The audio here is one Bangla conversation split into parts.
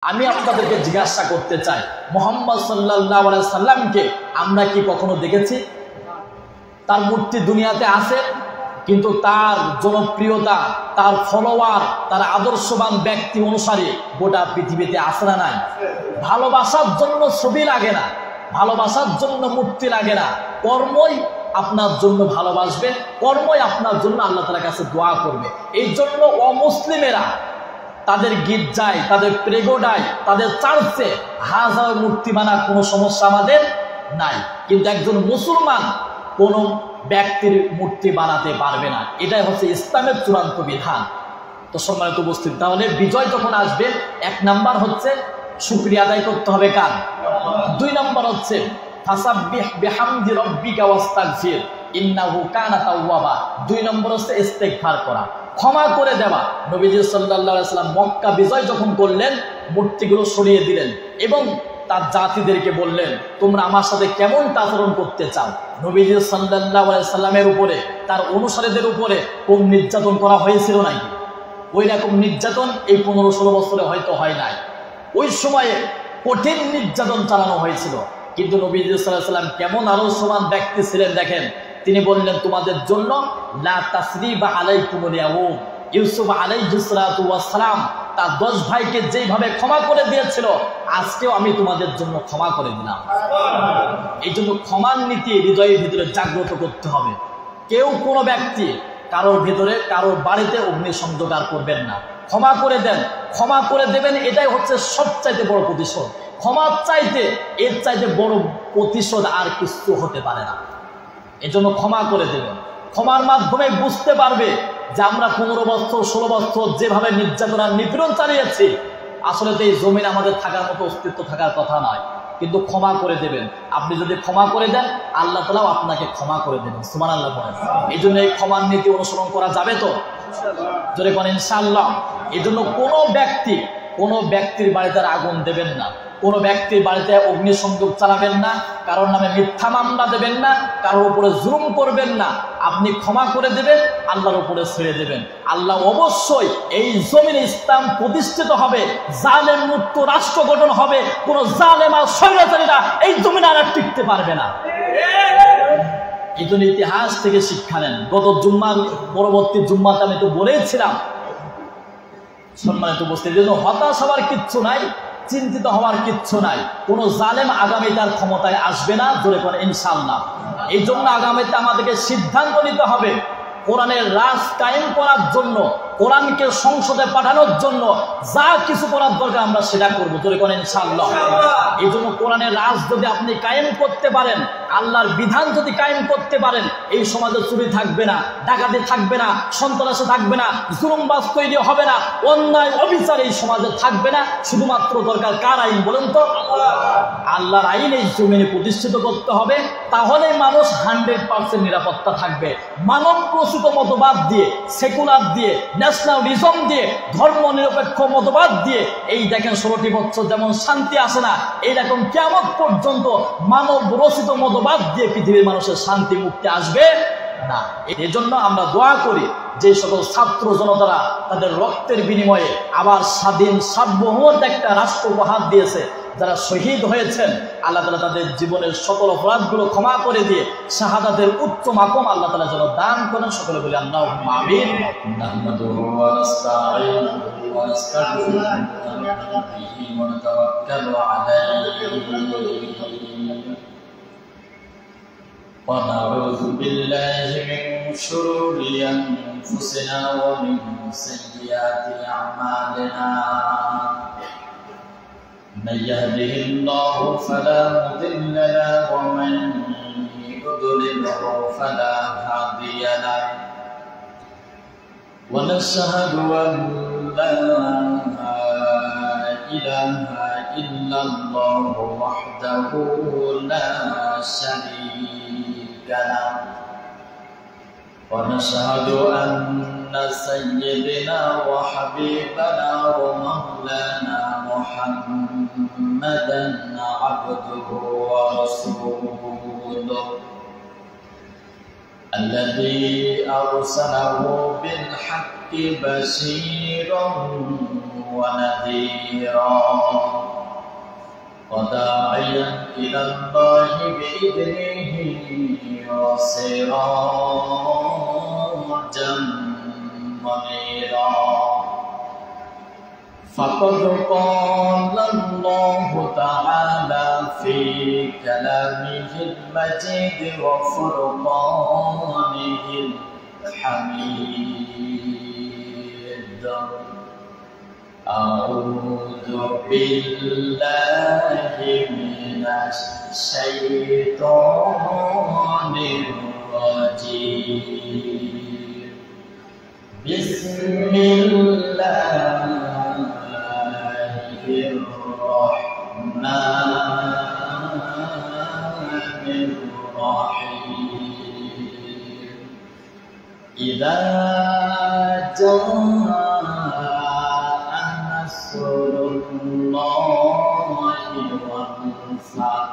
আমি আপনাদেরকে জিজ্ঞাসা করতে চাই, মুহাম্মদ সাল্লাল্লাহু আলাইহি সাল্লামকে আমরা কি কখনো দেখেছি? তার মূর্তি দুনিয়াতে আছে, কিন্তু তার জনপ্রিয়তা, তার ফলোয়ার, তার আদর্শবান ব্যক্তি অনুসারী গোটা পৃথিবীতে আছে না নাই? ভালোবাসার জন্য ছবি লাগে না, ভালোবাসার জন্য মূর্তি লাগে না, কর্মই আপনার জন্য ভালোবাসবে, কর্মই আপনার জন্য আল্লাহ তাআলার কাছে দোয়া করবে। এই জন্য অমুসলিমেরা তাদের গির্জায়, তাদের প্রেগোডায়, তাদের চার্চে হাজার মূর্তি বানার কোনো সমস্যা আমাদের নাই, কিন্তু একজন মুসলমান কোন ব্যক্তির মূর্তি বানাতে পারবে না। এটাই হচ্ছে ইসলামের চূড়ান্ত বিধান। তো সম্মানিত উপস্থিত, তাহলে বিজয় যখন আসবে, এক নাম্বার হচ্ছে শুকরিয়া আদায় করতে হবে কার? দুই নাম্বার হচ্ছে ফাসাব্বিহ বিহামদি রাব্বিকা ওয়াস্তাগফির ইন্নাহু কানা তাওয়াবা। দুই নম্বর হচ্ছে ইস্তেগফার করা, ক্ষমা করে দেওয়া। নবীজি সাল্লাল্লাহু আলাইহি সাল্লাম মক্কা বিজয় যখন করলেন, মূর্তিগুলো সরিয়ে দিলেন এবং তার জাতিদেরকে বললেন, তোমরা আমার সাথে কেমন আচরণ করতে চাও? নবীজি সাল্লাল্লাহু আলাইহি সাল্লামের উপরে, তার অনুসারীদের উপরে কোন নির্যাতন করা হয়েছিল নাকি? ওই রকম নির্যাতন এই 15-16 বছরে হয়তো হয় নাই। ওই সময়ে কঠিন নির্যাতন চালানো হয়েছিল, কিন্তু নবীজি সাল্লাল্লাহু আলাইহি সাল্লাম কেমন আদর্শবান ব্যক্তি ছিলেন দেখেন। তিনি বললেন, তোমাদের জন্য লা তাসরিবা আলাইকুমুল ইয়াউম। ইউসুফ আলাইহিস সালাতু ওয়াস সালাম তার 10 ভাইকে যেভাবে ক্ষমা করে দিয়েছিল, আজকেও আমি তোমাদের জন্য ক্ষমা করে দিলাম। এই জন্য ক্ষমার নীতি হৃদয়ের ভিতরে জাগ্রত করতে হবে। কেউ কোনো ব্যক্তি কারোর ভিতরে, কারোর বাড়িতে অগ্নিসংযোগ আর করবেন না। ক্ষমা করে দেন, ক্ষমা করে দেবেন, এটাই হচ্ছে সবচাইতে বড় প্রতিশোধ। ক্ষমার চাইতে, এর চাইতে বড় প্রতিশোধ আর কিছু হতে পারে না। এজন্য ক্ষমা করে দেবেন। ক্ষমার মাধ্যমে বুঝতে পারবে যে আমরা 15 বছর 16 বছর যেভাবে নির্যাতন আর নিপীড়ন চালিয়েছি, আসলে তো এই জমিন আমাদের থাকার মতো অস্তিত্ব থাকার কথা নয়, কিন্তু ক্ষমা করে দেবেন। আপনি যদি ক্ষমা করে দেন, আল্লাহ তাআলাও আপনাকে ক্ষমা করে দেবেন। সুবহানাল্লাহ বলেন। এই জন্য এই ক্ষমার নীতি অনুসরণ করা যাবে তো? জোরে বলেন ইনশাআল্লাহ। এই জন্য কোনো ব্যক্তির বাড়িতে আগুন দেবেন না, কোনো ব্যক্তির বাড়িতে অগ্নিসংযোগ চালাবেন না, কারোর নামে মিথ্যা মামলা দেবেন না, কারোর উপরে জুলুম করবেন না। আপনি ক্ষমা করে দেবেন, আল্লাহর উপরে ছেড়ে দেবেন। আল্লাহ অবশ্যই এই জমিনে ইসলাম প্রতিষ্ঠিত হবে, জালেম মুক্ত রাষ্ট্র গঠন হবে। কোন জালেম আর স্বৈরাচারীরা এই জমিনে আর টিকতে পারবে না। এই জন্য ইতিহাস থেকে শিক্ষা নেন। গত জুম্মার পরবর্তী জুম্মাতে আমি তো বলেছিলাম, সম্মানিত উপস্থিতি, জন্য হতাশ হওয়ার কিচ্ছু নাই, চিন্তিত হওয়ার কিচ্ছু নাই। কোন জালেম আগামীতে আর ক্ষমতায় আসবে না, জোরে করে ইনশাআল্লাহ। এই জন্য আগামীতে আমাদেরকে সিদ্ধান্ত নিতে হবে, কোরআনের রাজ কায়েম করার জন্য, কোরআনকে সংসদে পাঠানোর জন্য যা কিছু করার দরকার আমরা সেটা করবো, জোরে করে ইনশাআল্লাহ। এই জন্য কোরআনের রাজ যদি আপনি কায়েম করতে পারেন, আল্লাহর বিধান যদি কায়েম করতে পারেন, এই সমাজে চুরি থাকবে না, ডাকাতি থাকবে না, সন্ত্রাসী থাকবে না, জুলুমবাজ তৈরি হবে না, অন্যায় অবিচার এই সমাজে থাকবে না। শুধুমাত্র দরকার কার আইন বলেন তো? আল্লাহর আইন এই জমিনে প্রতিষ্ঠিত করতে হবে। তাহলে মানুষ 100% নিরাপত্তা থাকবে। মানব প্রসূত মতবাদ দিয়ে, সেকুলার দিয়ে, ন্যাশনালিজম দিয়ে, ধর্ম নিরপেক্ষ মতবাদ দিয়ে এই দেখেন 16টি বছর যেমন শান্তি আসে না, এইরকম কিয়ামত পর্যন্ত মানব রচিত মতবাদ দিয়ে পৃথিবীর মানুষের শান্তি মুক্তি আসবে না। এই জন্য আমরা দোয়া করি, যে সকল ছাত্র জনতারা তাদের রক্তের বিনিময়ে আবার স্বাধীন সার্বভৌম একটা রাষ্ট্র উপহার দিয়েছে, যারা শহীদ হয়েছেন, আল্লাহ তাআলা তাদের জীবনের সকল অপরাধগুলো ক্ষমা করে দিয়ে শাহাদাতের উচ্চ মাকাম আল্লাহ তাআলা যেন দান করেন। সকলে বলি আল্লাহুম্মা আমিন। নাহমাদুহু ওয়া নাস্তাঈনুহু ওয়া নাস্তাগফিরুহু ওয়া নাতাওয়াক্কালু আলাইহি ওয়া নাউযু বিল্লাহি মিন শুরুরি আনফুসিনা ওয়া মিন সাইয়্যাতি আ'মালিনা। من يهده الله فلا مضل له ومن يضلله فلا هادي له ونشهد أن لا إله إلا الله وحده لا شريك له ونشهد أن سيدنا وحبيبنا ومولانا محمدا عبده ورسوله الذي أرسله بالحق بشيرا ونذيرا وداعيا إلى الله بإذنه وسراجا منيرا فقد قال الله تعالى في كلامه المجيد وفرقانه الحميد أعوذ بالله من الشيطان الرجيم بسم الله الرحمن الرحيم إذا جاء نصر الله والفتح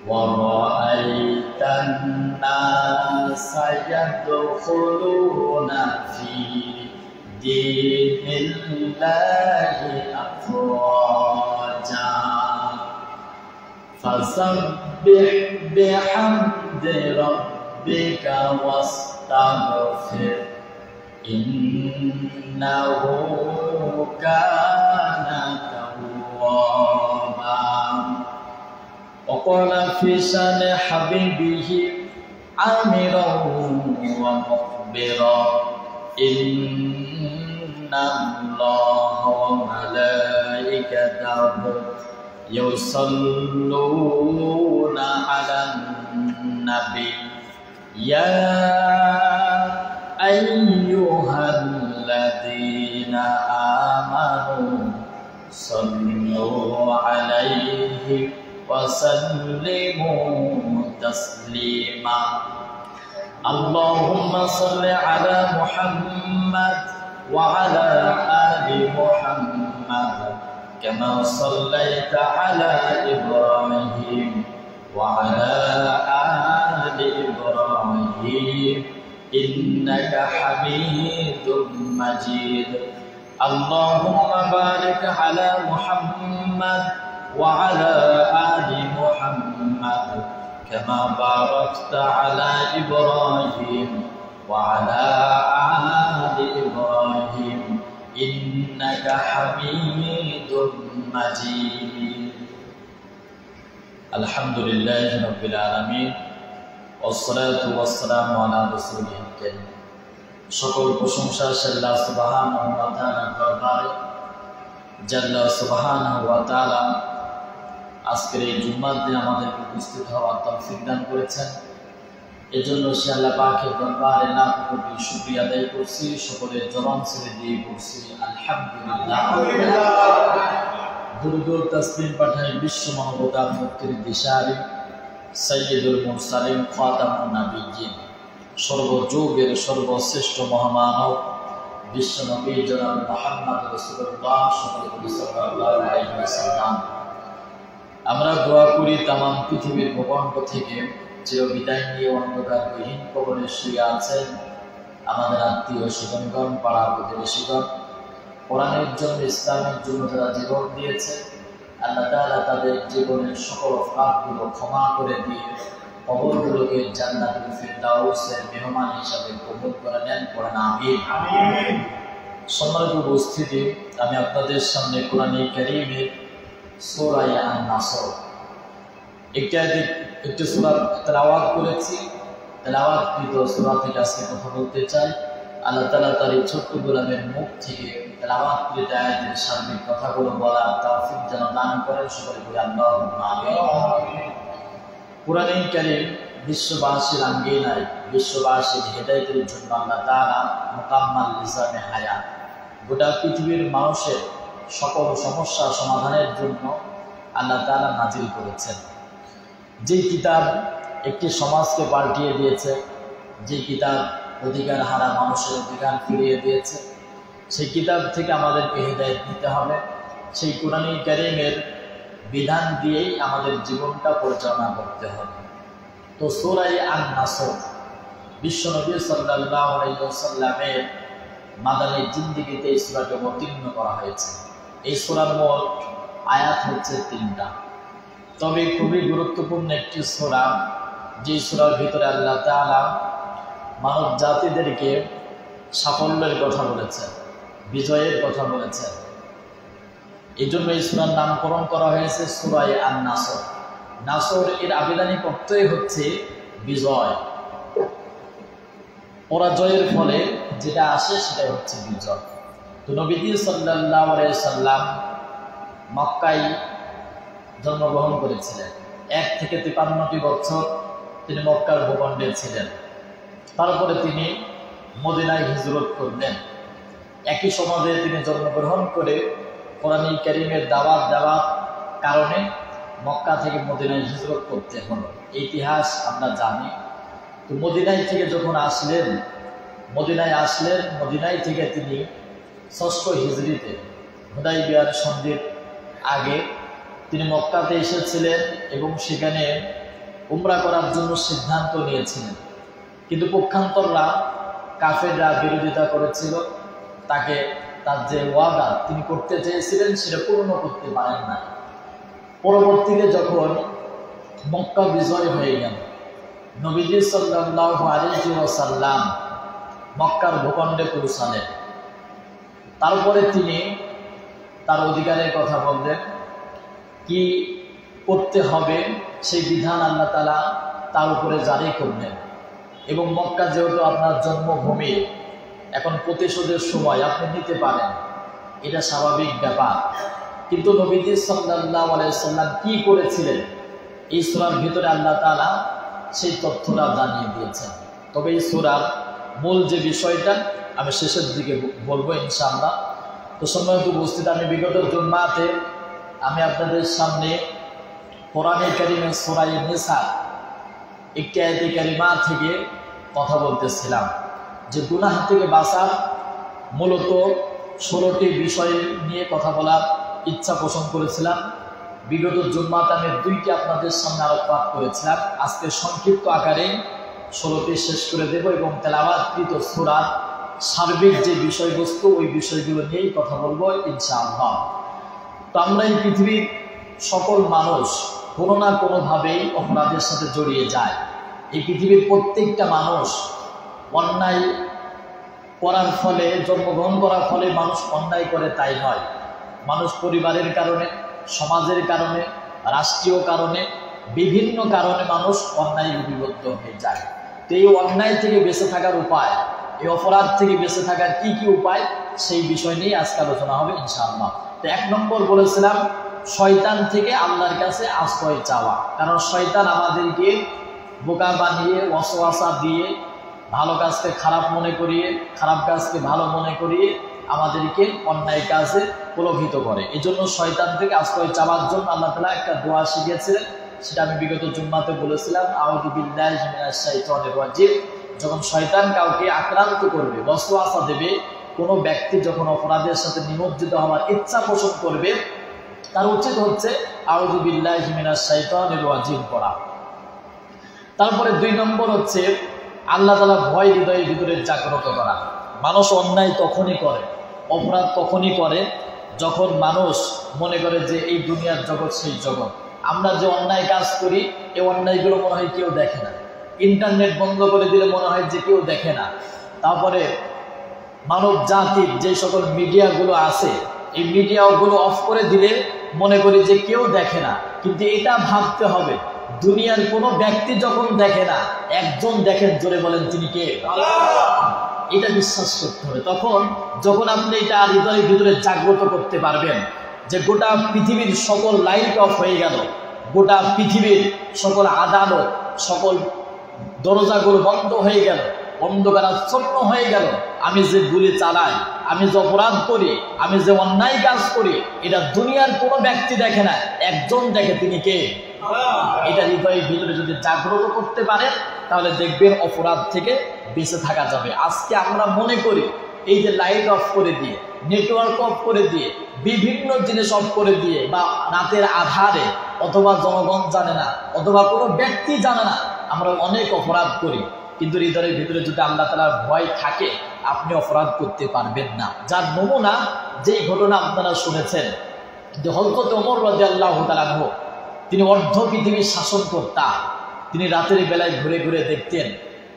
ورأيت الناس يدخلون في دين الله أفواجا فسبح بحمد ربك واستغفر إنه كان توابا وقال في شان حبيبه عامرا ومخبرا إن الله وملائكته يصلون على النبي يا أيها الذين آمنوا صلوا عليه وسلموا تسليما اللهم صل على محمد وعلى آل محمد كما صليت على إبراهيم وعلى آل إبراهيم إنك حميد مجيد اللهم بارك على محمد وعلى آل محمد كما باركت على إبراهيم وعلى آل إبراهيم إنك حميد مجيد الحمد لله رب العالمين والصلاة والسلام على رسوله الكريم সকল প্রশংসা আল্লাহ সুবহানাহু ওয়া তাআলার দরবারে জাল্লা সুবহানাহু ওয়া তাআলা আজকের এই জুম্মার দিনে আমাদের উপস্থিত হওয়ার তৌফিক দান করেছেন এজন্য সে আল্লাহ পাকের দরবারে লাখ কোটি শুকরিয়া আদায় করছি সকলের জবান ছেড়ে দিয়ে বলছি আলহামদুলিল্লাহ দুরূদ ও তাসলিম পাঠাই বিশ্ব মানবতার মুক্তির দিশারি সাইয়্যিদুল মুরসালিন খাতামুন নাবিয়্যিন সর্বযুগের সর্বশ্রেষ্ঠ মহামানব বিশ্ব নবী জনাব মুহাম্মদ রাসূলুল্লাহ সাল্লাল্লাহু আলাইহি ওয়াসাল্লাম আমরা দোয়া করি तमाम পৃথিবীর ভূখণ্ড থেকে যে বিদায় নিয়ে অন্ধকারবিহীন কবরে শুয়ে আছেন আমাদের আত্মীয় স্বজনগণ পাড়া প্রতিবেশীগণ কোরআনের জন্য ইসলামের জন্য যারা জীবন দিয়েছে আল্লাহ তাআলা তাদের জীবনের সকল পাপগুলো ক্ষমা করে দিয়ে কবরগুলোকে জান্নাতুল ফিরদাউসের মেহমান হিসাবে কবুল করে নেন পড়েন আমিন আমিন সম্মানিত উপস্থিতি আমি আপনাদের সামনে কোরআনে কারীমের সূরা আন-নাসর একটি সূরা তেলাওয়াত করেছি তেলাওয়াতকৃত সূরা থেকে আজকে কথা বলতে চাই আল্লাহ তাআলা তার এই ছোট্ট গোলামের মুখ থেকে তেলাওয়াতকৃত আয়াতের সার্বিক কথাগুলো বলার তৌফিক যেন দান করেন সকলে বলি আল্লাহুম্মা আমিন কোরআনে কারীম বিশ্ববাসীর আঙ্গিনায় বিশ্ববাসীর হেদায়েতের জন্য আল্লাহ তাআলা মুকাম্মাল লিসানে হায়াত গোটা পৃথিবীর মানুষের সকল সমস্যা সমাধানের জন্য আল্লাহ তাআলা নাজিল করেছেন যে কিতাব একটি সমাজকে পাল্টিয়ে দিয়েছে যে কিতাব অধিকার হারা মানুষের অধিকার ফিরিয়ে দিয়েছে সেই কিতাব থেকে আমাদেরকে হেদায়েত নিতে হবে সেই কোরআনে কারীমের বিধান দিয়েই আমাদের জীবনটা পরিচালনা করতে হবে তো সূরা আন-নাসর বিশ্বনবী সাল্লাল্লাহু আলাইহি ওয়াসাল্লামের মাদানী জিন্দেগিতে এই সূরাটি অবতীর্ণ করা হয়েছে। এই সূরার মোট আয়াত হচ্ছে 3টা। তবে খুবই গুরুত্বপূর্ণ একটি সূরা, যে সূরার ভিতরে আল্লাহ তাআলা মানব জাতিদেরকে সাফল্যের কথা বলেছেন, বিজয়ের কথা বলেছেন। এই জন্য এই সূরার নামকরণ করা হয়েছে সূরা আন-নাসর। নাসর এর আবিধানিক অর্থই হচ্ছে বিজয়। পরাজয়ের ফলে যেটা আসে সেটাই হচ্ছে বিজয়। তো নবীজি সাল্লাল্লাহু আলাইহি সাল্লাম মক্কায় জন্মগ্রহণ করেছিলেন। 1 থেকে 53টি বছর তিনি মক্কার ভূখণ্ডে ছিলেন। তারপরে তিনি মদিনায় হিজরত করলেন। একই সমাজে তিনি জন্মগ্রহণ করে কোরআনুল কারীমের দাওয়াত দেওয়ার কারণে মক্কা থেকে মদিনায় হিজরত করতে হলো। ইতিহাস আমরা জানি। তো মদিনায় থেকে যখন আসলেন, মদিনায় থেকে তিনি 6ষ্ঠ হিজরিতে হুদাইবিয়ার সন্ধির আগে তিনি মক্কাতে এসেছিলেন এবং সেখানে উমরা করার জন্য সিদ্ধান্ত নিয়েছিলেন। কিন্তু পক্ষান্তররা কাফেররা বিরোধিতা করেছিল। তার যে ওয়াদা তিনি করতে চেয়েছিলেন সেটা পূর্ণ করতে পারেন না। পরবর্তীতে যখন মক্কা বিজয় হয়ে গেল, নবীজি সাল্লাল্লাহু আলাইহি ওয়াসাল্লাম মক্কার ভূখণ্ডে পৌঁছালেন। তারপরে তিনি তার অধিকারের কথা বললেন, কি করতে হবে সেই বিধান আল্লাহ তাআলা তার উপরে জারি করলেন। এবং মক্কা যেহেতু আপনার জন্মভূমি, এখন প্রতিশোধের সময় আপনি নিতে পারেন, এটা স্বাভাবিক ব্যাপার। কিন্তু নবীজি সাল্লাল্লাহু আলাইহি ওয়াসাল্লাম কি করেছিলেন এই সূরার ভিতরে আল্লাহ তাআলা সেই তথ্যটা জানিয়ে দিয়েছেন। তবে এই সূরার মূল যে বিষয়টা আমি শেষের দিকে বলবো ইনশাআল্লাহ। তো সম্মানিত উপস্থিত, আমি বিগত জুম্মাতে আমি আপনাদের সামনে কোরআনুল কারীমের সূরা নিসা একটি আয়াতে কারিমা থেকে কথা বলতেছিলাম যে গুনাহ থেকে বাঁচার মূলত 16টি বিষয় নিয়ে কথা বলার ইচ্ছা পোষণ করেছিলাম। বিগত জুম্মাতে আমি 2টি আপনাদের সামনে আলোকপাত করেছিলাম। আজকে সংক্ষিপ্ত আকারে 16টি শেষ করে দেব এবং তেলাওয়াতকৃত সূরার সার্বিক যে বিষয়বস্তু ওই বিষয়গুলো নিয়েই কথা বলবো ইনশাআল্লাহ। তো আমরা এই পৃথিবীর সকল মানুষ কোনো না কোনোভাবেই অপরাধের সাথে জড়িয়ে যায়। এই পৃথিবীর প্রত্যেকটা মানুষ অন্যায় করার ফলে, জন্মগ্রহণ করার ফলে মানুষ অন্যায় করে তাই নয়। মানুষ পরিবারের কারণে, সমাজের কারণে, রাষ্ট্রীয় কারণে, বিভিন্ন কারণে মানুষ অন্যায় লিপিবদ্ধ হয়ে যায়। তো এই অন্যায় থেকে বেঁচে থাকার উপায়, এই অপরাধ থেকে বেঁচে থাকার কি কি উপায়, সেই বিষয় নিয়ে আজকে আলোচনা হবে ইনশাআল্লাহ। তো 1 নম্বর বলেছিলাম শয়তান থেকে আল্লাহর কাছে আশ্রয় চাওয়া। কারণ শয়তান আমাদেরকে বোকা বানিয়ে, ওয়াসওয়াসা দিয়ে, ভালো কাজকে খারাপ মনে করিয়ে, খারাপ কাজকে ভালো মনে করিয়ে আমাদেরকে অন্যায় কাজে প্রলোভিত করে। এই জন্য শয়তান থেকে আশ্রয় চাওয়ার জন্য আল্লাহ তাআলা একটা দোয়া শিখিয়েছিলেন, সেটা আমি বিগত জুম্মাতে বলেছিলাম, আউযু বিল্লাহি মিনাশ শাইতানির রাজিম। যখন শয়তান কাউকে আক্রান্ত করবে, ওয়াসওয়াসা দেবে, কোনো ব্যক্তি যখন অপরাধের সাথে নিমজ্জিত হওয়ার ইচ্ছা পোষণ করবে, তার উচিত হচ্ছে আউযু বিল্লাহি মিনাশ শাইতানির রাজিম পড়া। তারপরে 2 নম্বর হচ্ছে আল্লাহ তাআলা ভয় হৃদয়ের ভিতরে জাগ্রত করা। মানুষ অন্যায় তখনই করে, অপরাধ তখনই করে যখন মানুষ মনে করে যে এই দুনিয়ার জগৎ সেই জগৎ। আমরা যে অন্যায় কাজ করি, এই অন্যায়গুলো মনে হয় কেউ দেখে না। ইন্টারনেট বন্ধ করে দিলে মনে হয় যে কেউ দেখে না। তারপরে মানব জাতির যে সকল মিডিয়াগুলো আছে, এই মিডিয়াগুলো অফ করে দিলে মনে করি যে কেউ দেখে না। কিন্তু এটা ভাবতে হবে, দুনিয়ার কোনো ব্যক্তি যখন দেখে না, একজন দেখেন, জোরে বলেন তিনি কে? এটা বিশ্বাস করতে হবে। যখন আপনি এটা হৃদয়ের ভিতরে জাগ্রত করতে পারবেন যে গোটা পৃথিবীর সকল লাইট অফ হয়ে গেল, গোটা পৃথিবীর সকল আদালত, সকল দরজাগুলো বন্ধ হয়ে গেল, অন্ধকার আচ্ছন্ন হয়ে গেল, আমি যে গুলি চালাই, আমি যে অপরাধ করি, আমি যে অন্যায় কাজ করি, এটা দুনিয়ার কোনো ব্যক্তি দেখে না, একজন দেখে, তিনি কে? এটা হৃদয়ের ভিতরে যদি জাগ্রত করতে পারেন তাহলে দেখবেন অপরাধ থেকে বেঁচে থাকা যাবে। আজকে আমরা মনে করি এই যে লাইট অফ করে দিয়ে, নেটওয়ার্ক অফ করে দিয়ে, বিভিন্ন জিনিস অফ করে দিয়ে, বা রাতের আধারে, অথবা জনগণ জানে না, অথবা কোনো ব্যক্তি জানে না, আমরা অনেক অপরাধ করি। কিন্তু হৃদয়ের ভিতরে যদি আল্লাহ তাআলার ভয় থাকে, আপনি অপরাধ করতে পারবেন না। যার নমুনা যেই ঘটনা আপনারা শুনেছেন যে হযরত ওমর রাদিয়াল্লাহু তাআলা আনহু তিনি অর্ধ পৃথিবীর শাসনকর্তা। তিনি রাতের বেলায় ঘুরে ঘুরে দেখতেন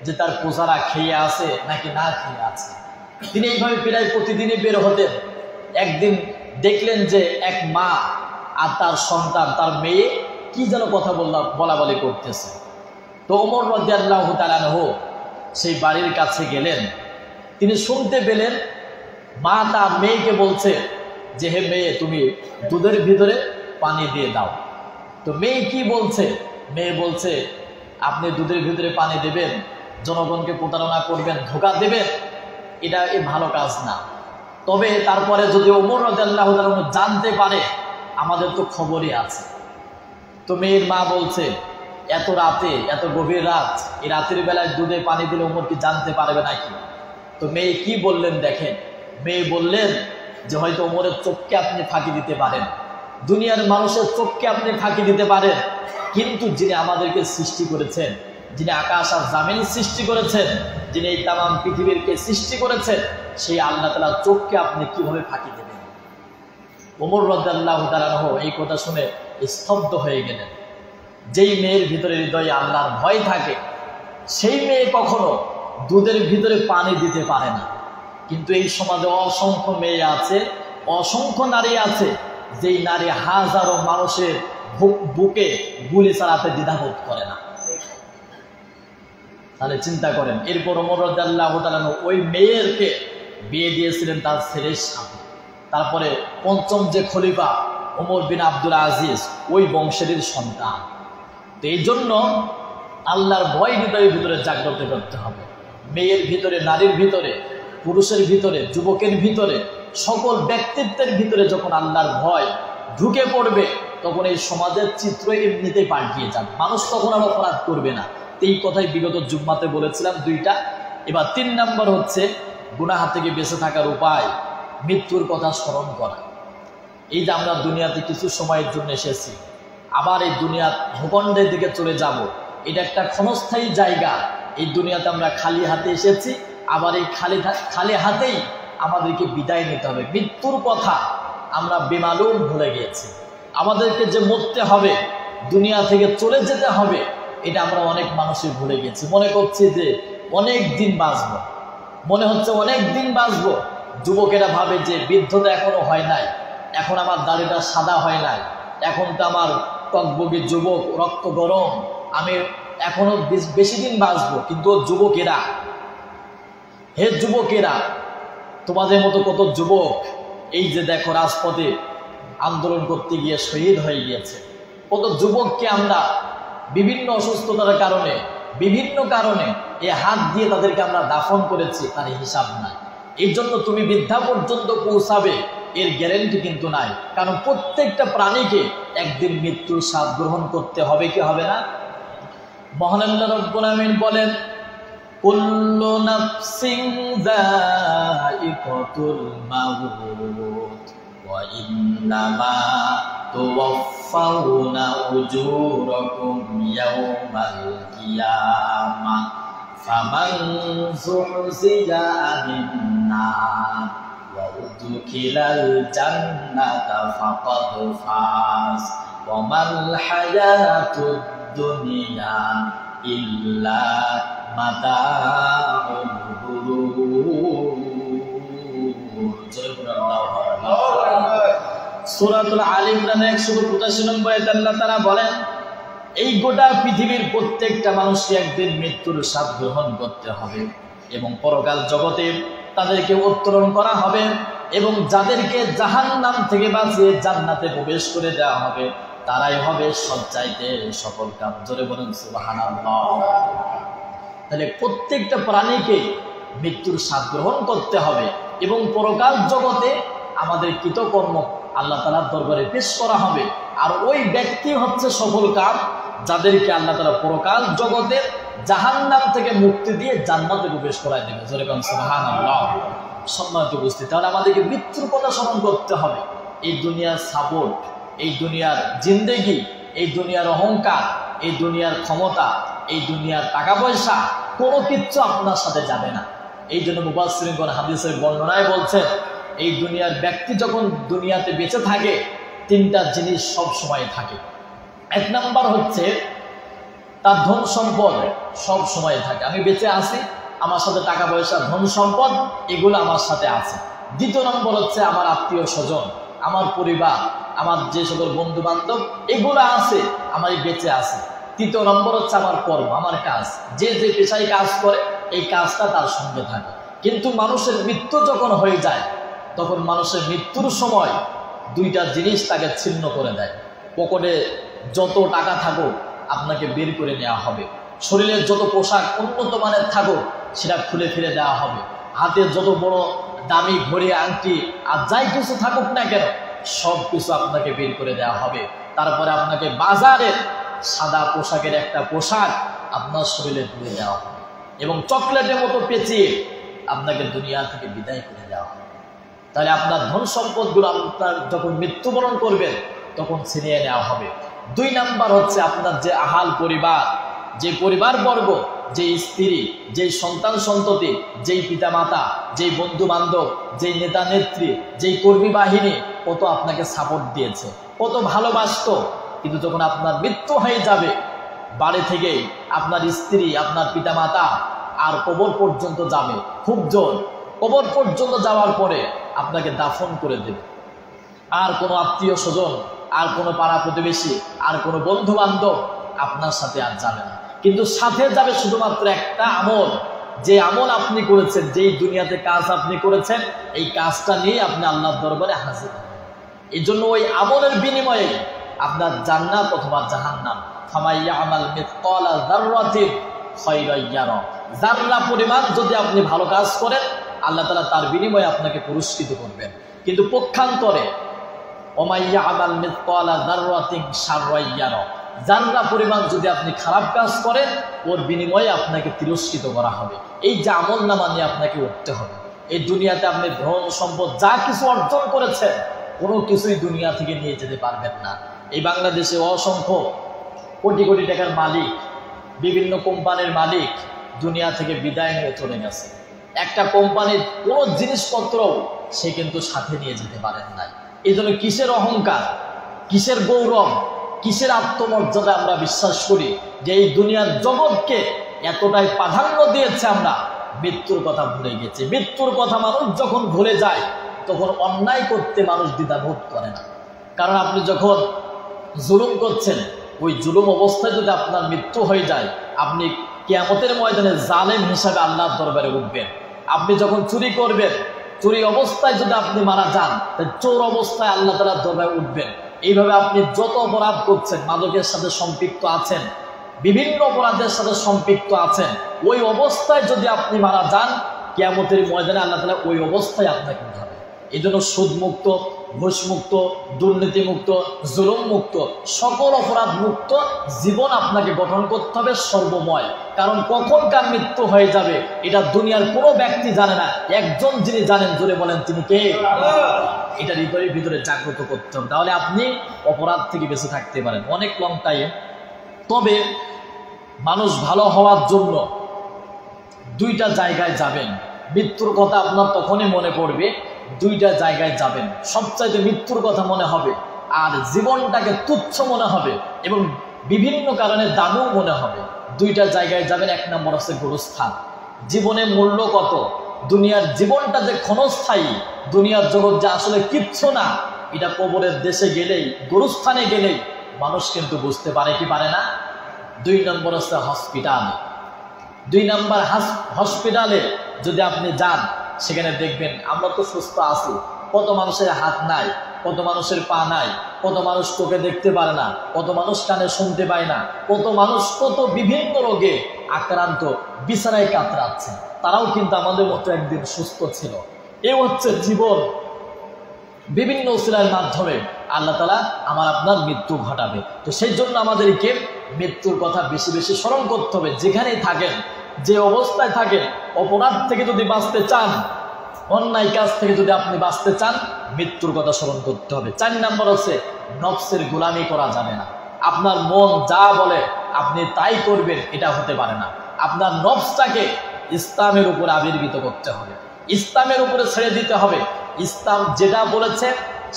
যে তার প্রজারা খেয়ে আছে নাকি না খেয়ে আছে। তিনি এইভাবে প্রায় প্রতিদিনই বের হতেন। একদিন দেখলেন যে এক মা আর তার সন্তান, তার মেয়ে কি যেন কথা বলা বলি করতেছে। তো ওমর রাদিয়াল্লাহু তাআলা আনহু সেই বাড়ির কাছে গেলেন। তিনি শুনতে পেলেন মা তার মেয়েকে বলছে যে হে মেয়ে, তুমি দুধের ভিতরে পানি দিয়ে দাও। তো মেয়ে কি বলছে? মেয়ে বলছে আপনি দুধের ভিতরে পানি দেবেন, জনগণকে প্রতারণা করবেন, ধোঁকা দেবেন, এটা ভালো কাজ না। তবে তারপরে যদি ওমর রাদিয়াল্লাহু তাআলা জানতে পারে আমাদের তো খবরই আছে। তো মেয়ের মা বলছে এত রাতে, এত গভীর রাত, এই রাতের বেলায় দুধে পানি দিলে ওমর কি জানতে পারবে নাকি? তো মেয়ে কি বললেন দেখেন। মেয়ে বললেন যে হয়তো ওমরের চোখকে আপনি ফাঁকি দিতে পারেন, দুনিয়ার মানুষের চোখকে আপনি ফাঁকি দিতে পারেন, কিন্তু যিনি আমাদেরকে সৃষ্টি করেছেন, যিনি আকাশ আর জমিন সৃষ্টি করেছেন, যিনি এই তামাম পৃথিবীরকে সৃষ্টি করেছেন, সেই আল্লাহ তাআলার চোখকে আপনি কিভাবে ফাঁকি দেবেন? ওমর রাদিয়াল্লাহু তাআলা আনহু এই কথা শুনে স্তব্ধ হয়ে গেলেন। যেই মেয়ের ভিতরে হৃদয়ে আল্লাহর ভয় থাকে সেই মেয়ে কখনো দুধের ভিতরে পানি দিতে পারে না। কিন্তু এই সমাজে অসংখ্য মেয়ে আছে, অসংখ্য নারী আছে, যেই নারী হাজারো মানুষের বুকে গুলি চালাতে দ্বিধাবোধ করে না। তাহলে চিন্তা করেন। এরপর ওমর রাদিয়াল্লাহু তাআলা ওই মেয়েরকে বিয়ে দিয়েছিলেন তার ছেলের সাথে। তারপরে পঞ্চম যে খলিফা ওমর বিন আব্দুল আজিজ ওই বংশেরই সন্তান। তো এই জন্য আল্লাহর ভয় হৃদয়ের ভিতরে জাগ্রত করতে হবে। মেয়ের ভিতরে, নারীর ভিতরে, পুরুষের ভিতরে, যুবকের ভিতরে, সকল ব্যক্তিত্বের ভিতরে যখন আল্লাহর ভয় ঢুকে পড়বে তখন এই সমাজের চিত্র এমনিতেই পাল্টিয়ে যাবে। মানুষ তখন আর অপরাধ করবে না। এই কথাই বিগত জুম্মাতে বলেছিলাম দুইটা। এবার 3 নম্বর হচ্ছে গুনাহ থেকে বেঁচে থাকার উপায়, মৃত্যুর কথা স্মরণ করা। এই যে আমরা দুনিয়াতে কিছু সময়ের জন্য এসেছি, আবার এই দুনিয়ার ভূখণ্ডের দিকে চলে যাব, এটা একটা ক্ষণস্থায়ী জায়গা। এই দুনিয়াতে আমরা খালি হাতে এসেছি, আবার এই খালি হাতেই আমাদেরকে বিদায় নিতে হবে। মৃত্যুর কথা আমরা বেমালুম ভুলে গিয়েছি। আমাদেরকে যে মরতে হবে, দুনিয়া থেকে চলে যেতে হবে, এটা আমরা অনেক মানুষই ভুলে গেছি। মনে করছি যে অনেক দিন বাঁচব, মনে হচ্ছে অনেক দিন বাঁচব। যুবকেরা ভাবে যে বৃদ্ধতা এখনো হয় নাই, এখন আমার দাড়িটা সাদা হয় নাই, এখন তো আমার টকবগে যুবক, রক্ত গরম, আমি এখনো বেশি দিন বাঁচবো। কিন্তু যুবকেরা, হে যুবকেরা, তোমাদের মতো কত যুবক এই যে দেখো রাজপথে আন্দোলন করতে গিয়ে শহীদ হয়ে গিয়েছে। কত যুবককে আমরা বিভিন্ন অসুস্থতার কারণে, বিভিন্ন কারণে এই হাত দিয়ে তাদেরকে আমরা দাফন করেছি, তার হিসাব নাই। এই জন্য তুমি বৃদ্ধা পর্যন্ত পৌঁছাবে এর গ্যারেন্টি কিন্তু নাই। কারণ প্রত্যেকটা প্রাণীকে একদিন মৃত্যুর স্বাদ গ্রহণ করতে হবে, কি হবে না? মহান আল্লাহ রাব্বুল আমিন বলেন কুল্লু নাফসিন যায়িকাতুল মাউত ওয়া ইন্নামা তুওয়াফাউনা উজুরাকুম ইয়াওমাল কিয়ামাহ ফামান যুহজিয়া আনিন নার ওয়া উদখিলাল জান্নাতা ফাকাদ ফাজ ওয়া মাল হায়াতুদ দুনিয়া ইল্লা মাতাউল গুরুর। সূরাতুল আলী ইমরানের 185 নম্বর আয়াতে আল্লাহ তাআলা বলেন এই গোটা পৃথিবীর প্রত্যেকটা মানুষকে একদিন মৃত্যুর স্বাদ গ্রহণ করতে হবে এবং পরকাল জগতে তাদেরকে উত্তরণ করা হবে এবং যাদেরকে জাহান্নাম থেকে বাঁচিয়ে জান্নাতে প্রবেশ করে দেওয়া হবে তারাই হবে সবচাইতে সফল কাম। জোরে বলেন সুবহানাল্লাহ। তাহলে প্রত্যেকটা প্রাণীকে মৃত্যুর স্বাদ গ্রহণ করতে হবে এবং পরকাল জগতে আমাদের কৃতকর্ম আল্লাহ তাআলার দরবারে পেশ করা হবে। আর ওই ব্যক্তি হচ্ছে সফল কাম যাদেরকে আল্লাহ তাআলা পরকাল জগতে জাহান্নাম থেকে মুক্তি দিয়ে জান্নাতে প্রবেশ করায় দেবে। জোরে বলেন সুবহানাল্লাহ। সম্মানিত উপস্থিতি, তাহলে আমাদেরকে মৃত্যুর কথা স্মরণ করতে হবে। এই দুনিয়ার সাপোর্ট, এই দুনিয়ার জিন্দেগি, এই দুনিয়ার অহংকার, এই দুনিয়ার ক্ষমতা, এই দুনিয়ার টাকা পয়সা কোনো কিচ্ছু আপনার সাথে যাবে না। এই জন্য মুফাসসিরিনগণ হাদিসের বর্ণনায় বলছেন, এই দুনিয়ার ব্যক্তি যখন দুনিয়াতে বেঁচে থাকে তিনটা জিনিস সব সময় থাকে। এক নাম্বার হচ্ছে তার ধন সম্পদ সব সময় থাকে, আমি বেঁচে আছি, আমার সাথে টাকা পয়সা ধন সম্পদ এগুলো আমার সাথে আছে। দ্বিতীয় নম্বর হচ্ছে আমার আত্মীয় স্বজন, আমার পরিবার, আমার যে সকল বন্ধু বান্ধব এগুলো আছে, আমার বেঁচে আছে। তৃতীয় নম্বর হচ্ছে আমার কর্ম, আমার কাজ, যে যে পেশায় কাজ করে এই কাজটা তার সঙ্গে থাকে। কিন্তু মানুষের মৃত্যু যখন হয়ে যায় তখন মানুষের মৃত্যুর সময় দুইটা জিনিস তাকে ছিন্ন করে দেয়। পকেটে যত টাকা থাকুক আপনাকে বের করে নেওয়া হবে, শরীরের যত পোশাক উন্নত মানের থাকুক সেটা খুলে ফেলে দেওয়া হবে, হাতে যত বড় দামি ঘড়ি আংটি আর যাই কিছু থাকুক না কেন সব কিছু আপনাকে বের করে দেওয়া হবে। তারপরে আপনাকে বাজারের সাদা পোশাকের একটা পোশাক আপনার শরীরে তুলে দেওয়া হবে এবং চকলেটের মতো পেঁচিয়ে আপনাকে দুনিয়া থেকে বিদায় করে দেওয়া হবে। তাহলে আপনার ধন সম্পদগুলো আপনার যখন মৃত্যুবরণ করবেন তখন ছিনিয়ে নেওয়া হবে। দুই নাম্বার হচ্ছে আপনার যে আহাল পরিবার, যে পরিবারবর্গ, যেই স্ত্রী, যেই সন্তান সন্ততি, যেই পিতামাতা, যেই বন্ধু বান্ধব, যেই নেতা নেত্রী, যেই কর্মী বাহিনী কত আপনাকে সাপোর্ট দিয়েছে, কত ভালোবাসতো, কিন্তু যখন আপনার মৃত্যু হয়ে যাবে বাড়ি থেকেই আপনার স্ত্রী, আপনার পিতামাতা আর কবর পর্যন্ত যাবে, খুব জোর কবর পর্যন্ত যাওয়ার পরে আপনাকে দাফন করে দেবে। আর কোনো আত্মীয় স্বজন, আর কোনো পাড়া প্রতিবেশী, আর কোনো বন্ধু বান্ধব আপনার সাথে আর যাবে না, কিন্তু সাথে যাবে শুধুমাত্র একটা আমল, যে আমল আপনি করেছেন, যেই দুনিয়াতে কাজ আপনি করেছেন এই কাজটা নিয়ে আপনি আল্লাহর দরবারে হাজির হবেন। এই জন্য ওই আমলের বিনিময়ে আপনার জান্নাত অথবা জাহান্নাম। ফামাইয়ামাল মিসকালা যাররাতিন খায়রান ইয়ারা, যাররা পরিমাণ যদি আপনি ভালো কাজ করেন আল্লাহ তাআলা তার বিনিময়ে আপনাকে পুরস্কৃত করবেন। কিন্তু পক্ষান্তরে ওমাইয়ামাল মিসকালা যাররাতিন শাররান ইয়ারা, জাররা পরিমাণ যদি আপনি খারাপ কাজ করেন ওর বিনিময়ে আপনাকে তিরস্কৃত করা হবে। এই যে আমলনামা নিয়ে আপনাকে উঠতে হবে। এই দুনিয়াতে আপনি ধন সম্পদ যা কিছু অর্জন করেছেন কোনো কিছুই দুনিয়া থেকে নিয়ে যেতে পারবেন না। এই বাংলাদেশে অসংখ্য কোটি কোটি টাকার মালিক, বিভিন্ন কোম্পানির মালিক দুনিয়া থেকে বিদায় নিয়ে চলে গেছে। একটা কোম্পানির কোনো জিনিসপত্র সে কিন্তু সাথে নিয়ে যেতে পারেন নাই। এই জন্য কিসের অহংকার, কিসের গৌরব, কিসের আত্মমর্যাদা আমরা বিশ্বাস করি যে এই দুনিয়ার জগৎকে এতটাই প্রাধান্য দিয়েছে আমরা মৃত্যুর কথা ভুলে গেছি। মৃত্যুর কথা মানুষ যখন ভুলে যায় তখন অন্যায় করতে মানুষ দ্বিধাবোধ করে না। কারণ আপনি যখন জুলুম করছেন ওই জুলুম অবস্থায় যদি আপনার মৃত্যু হয়ে যায় আপনি কিয়ামতের ময়দানে জালেম হিসাবে আল্লাহর দরবারে উঠবেন। আপনি যখন চুরি করবেন চুরি অবস্থায় যদি আপনি মারা যান চোর অবস্থায় আল্লাহ তাআলার দরবারে উঠবেন। এইভাবে আপনি যত অপরাধ করছেন, মাদকের সাথে সম্পৃক্ত আছেন, বিভিন্ন অপরাধের সাথে সম্পৃক্ত আছেন, ওই অবস্থায় যদি আপনি মারা যান কিয়ামতের ময়দানে আল্লাহ তাআলা ওই অবস্থায় আপনাকে উঠাবে। এই জন্য সুদমুক্ত, ঘুষমুক্ত, দুর্নীতিমুক্ত, জুলুম মুক্ত, সকল অপরাধ মুক্ত জীবন আপনাকে গঠন করতে হবে সর্বময়। কারণ কখন কার মৃত্যু হয়ে যাবে এটা দুনিয়ার কোনো ব্যক্তি জানে না, একজন যিনি জানেন জোরে বলেন তিনি কে? এটা হৃদয়ের ভিতরে জাগ্রত করতে হবে, তাহলে আপনি অপরাধ থেকে বেঁচে থাকতে পারেন অনেক লং টাইম। তবে মানুষ ভালো হওয়ার জন্য দুইটা জায়গায় যাবেন। মৃত্যুর কথা আপনার তখনই মনে পড়বে দুইটা জায়গায় যাবেন। সবচাইতে মৃত্যুর কথা মনে হবে আর জীবনটাকে তুচ্ছ মনে হবে এবং বিভিন্ন কারণে দামিও মনে হবে। দুইটা জায়গায় যাবেন। এক নম্বর হচ্ছে গোরস্থান। জীবনের মূল্য কত, দুনিয়ার জীবনটা যে ক্ষণস্থায়ী, দুনিয়ার জগৎ যে আসলে কিচ্ছু না, এটা কবরের দেশে গেলেই, গোরস্থানে গেলেই মানুষ কিন্তু বুঝতে পারে কি পারে না। দুই নম্বর হচ্ছে হসপিটালে। দুই নম্বর হসপিটালে যদি আপনি যান সেখানে দেখবেন আমরা তো সুস্থ আছি, কত মানুষের হাত নাই, কত মানুষের পা নাই, কত মানুষ চোখে দেখতে পারে না, কত মানুষ কানে শুনতে পায় না, কত মানুষ কত বিভিন্ন রোগে আক্রান্ত বিছানায় কাতরাচ্ছে, তারাও কিন্তু আমাদের মতো একদিন সুস্থ ছিল। এ হচ্ছে জীবন। বিভিন্ন উসিলার মাধ্যমে আল্লাহ তাআলা আমার আপনার মৃত্যু ঘটাবে। তো সেই জন্য আমাদেরকে মৃত্যুর কথা বেশি বেশি স্মরণ করতে হবে। যেখানেই থাকেন, যে অবস্থায় থাকেন, অপরাধ থেকে যদি বাঁচতে চান, অন্যায় কাজ থেকে যদি আপনি বাঁচতে চান, মৃত্যুর কথা স্মরণ করতে হবে। 4 নম্বর হচ্ছে নফসের গোলামি করা যাবে না। আপনার মন যা বলে আপনি তাই করবেন এটা হতে পারে না। আপনার নফসটাকে ইসলামের উপরে আবির্ভূত করতে হবে, ইসলামের উপরে ছেড়ে দিতে হবে। ইসলাম যেটা বলেছে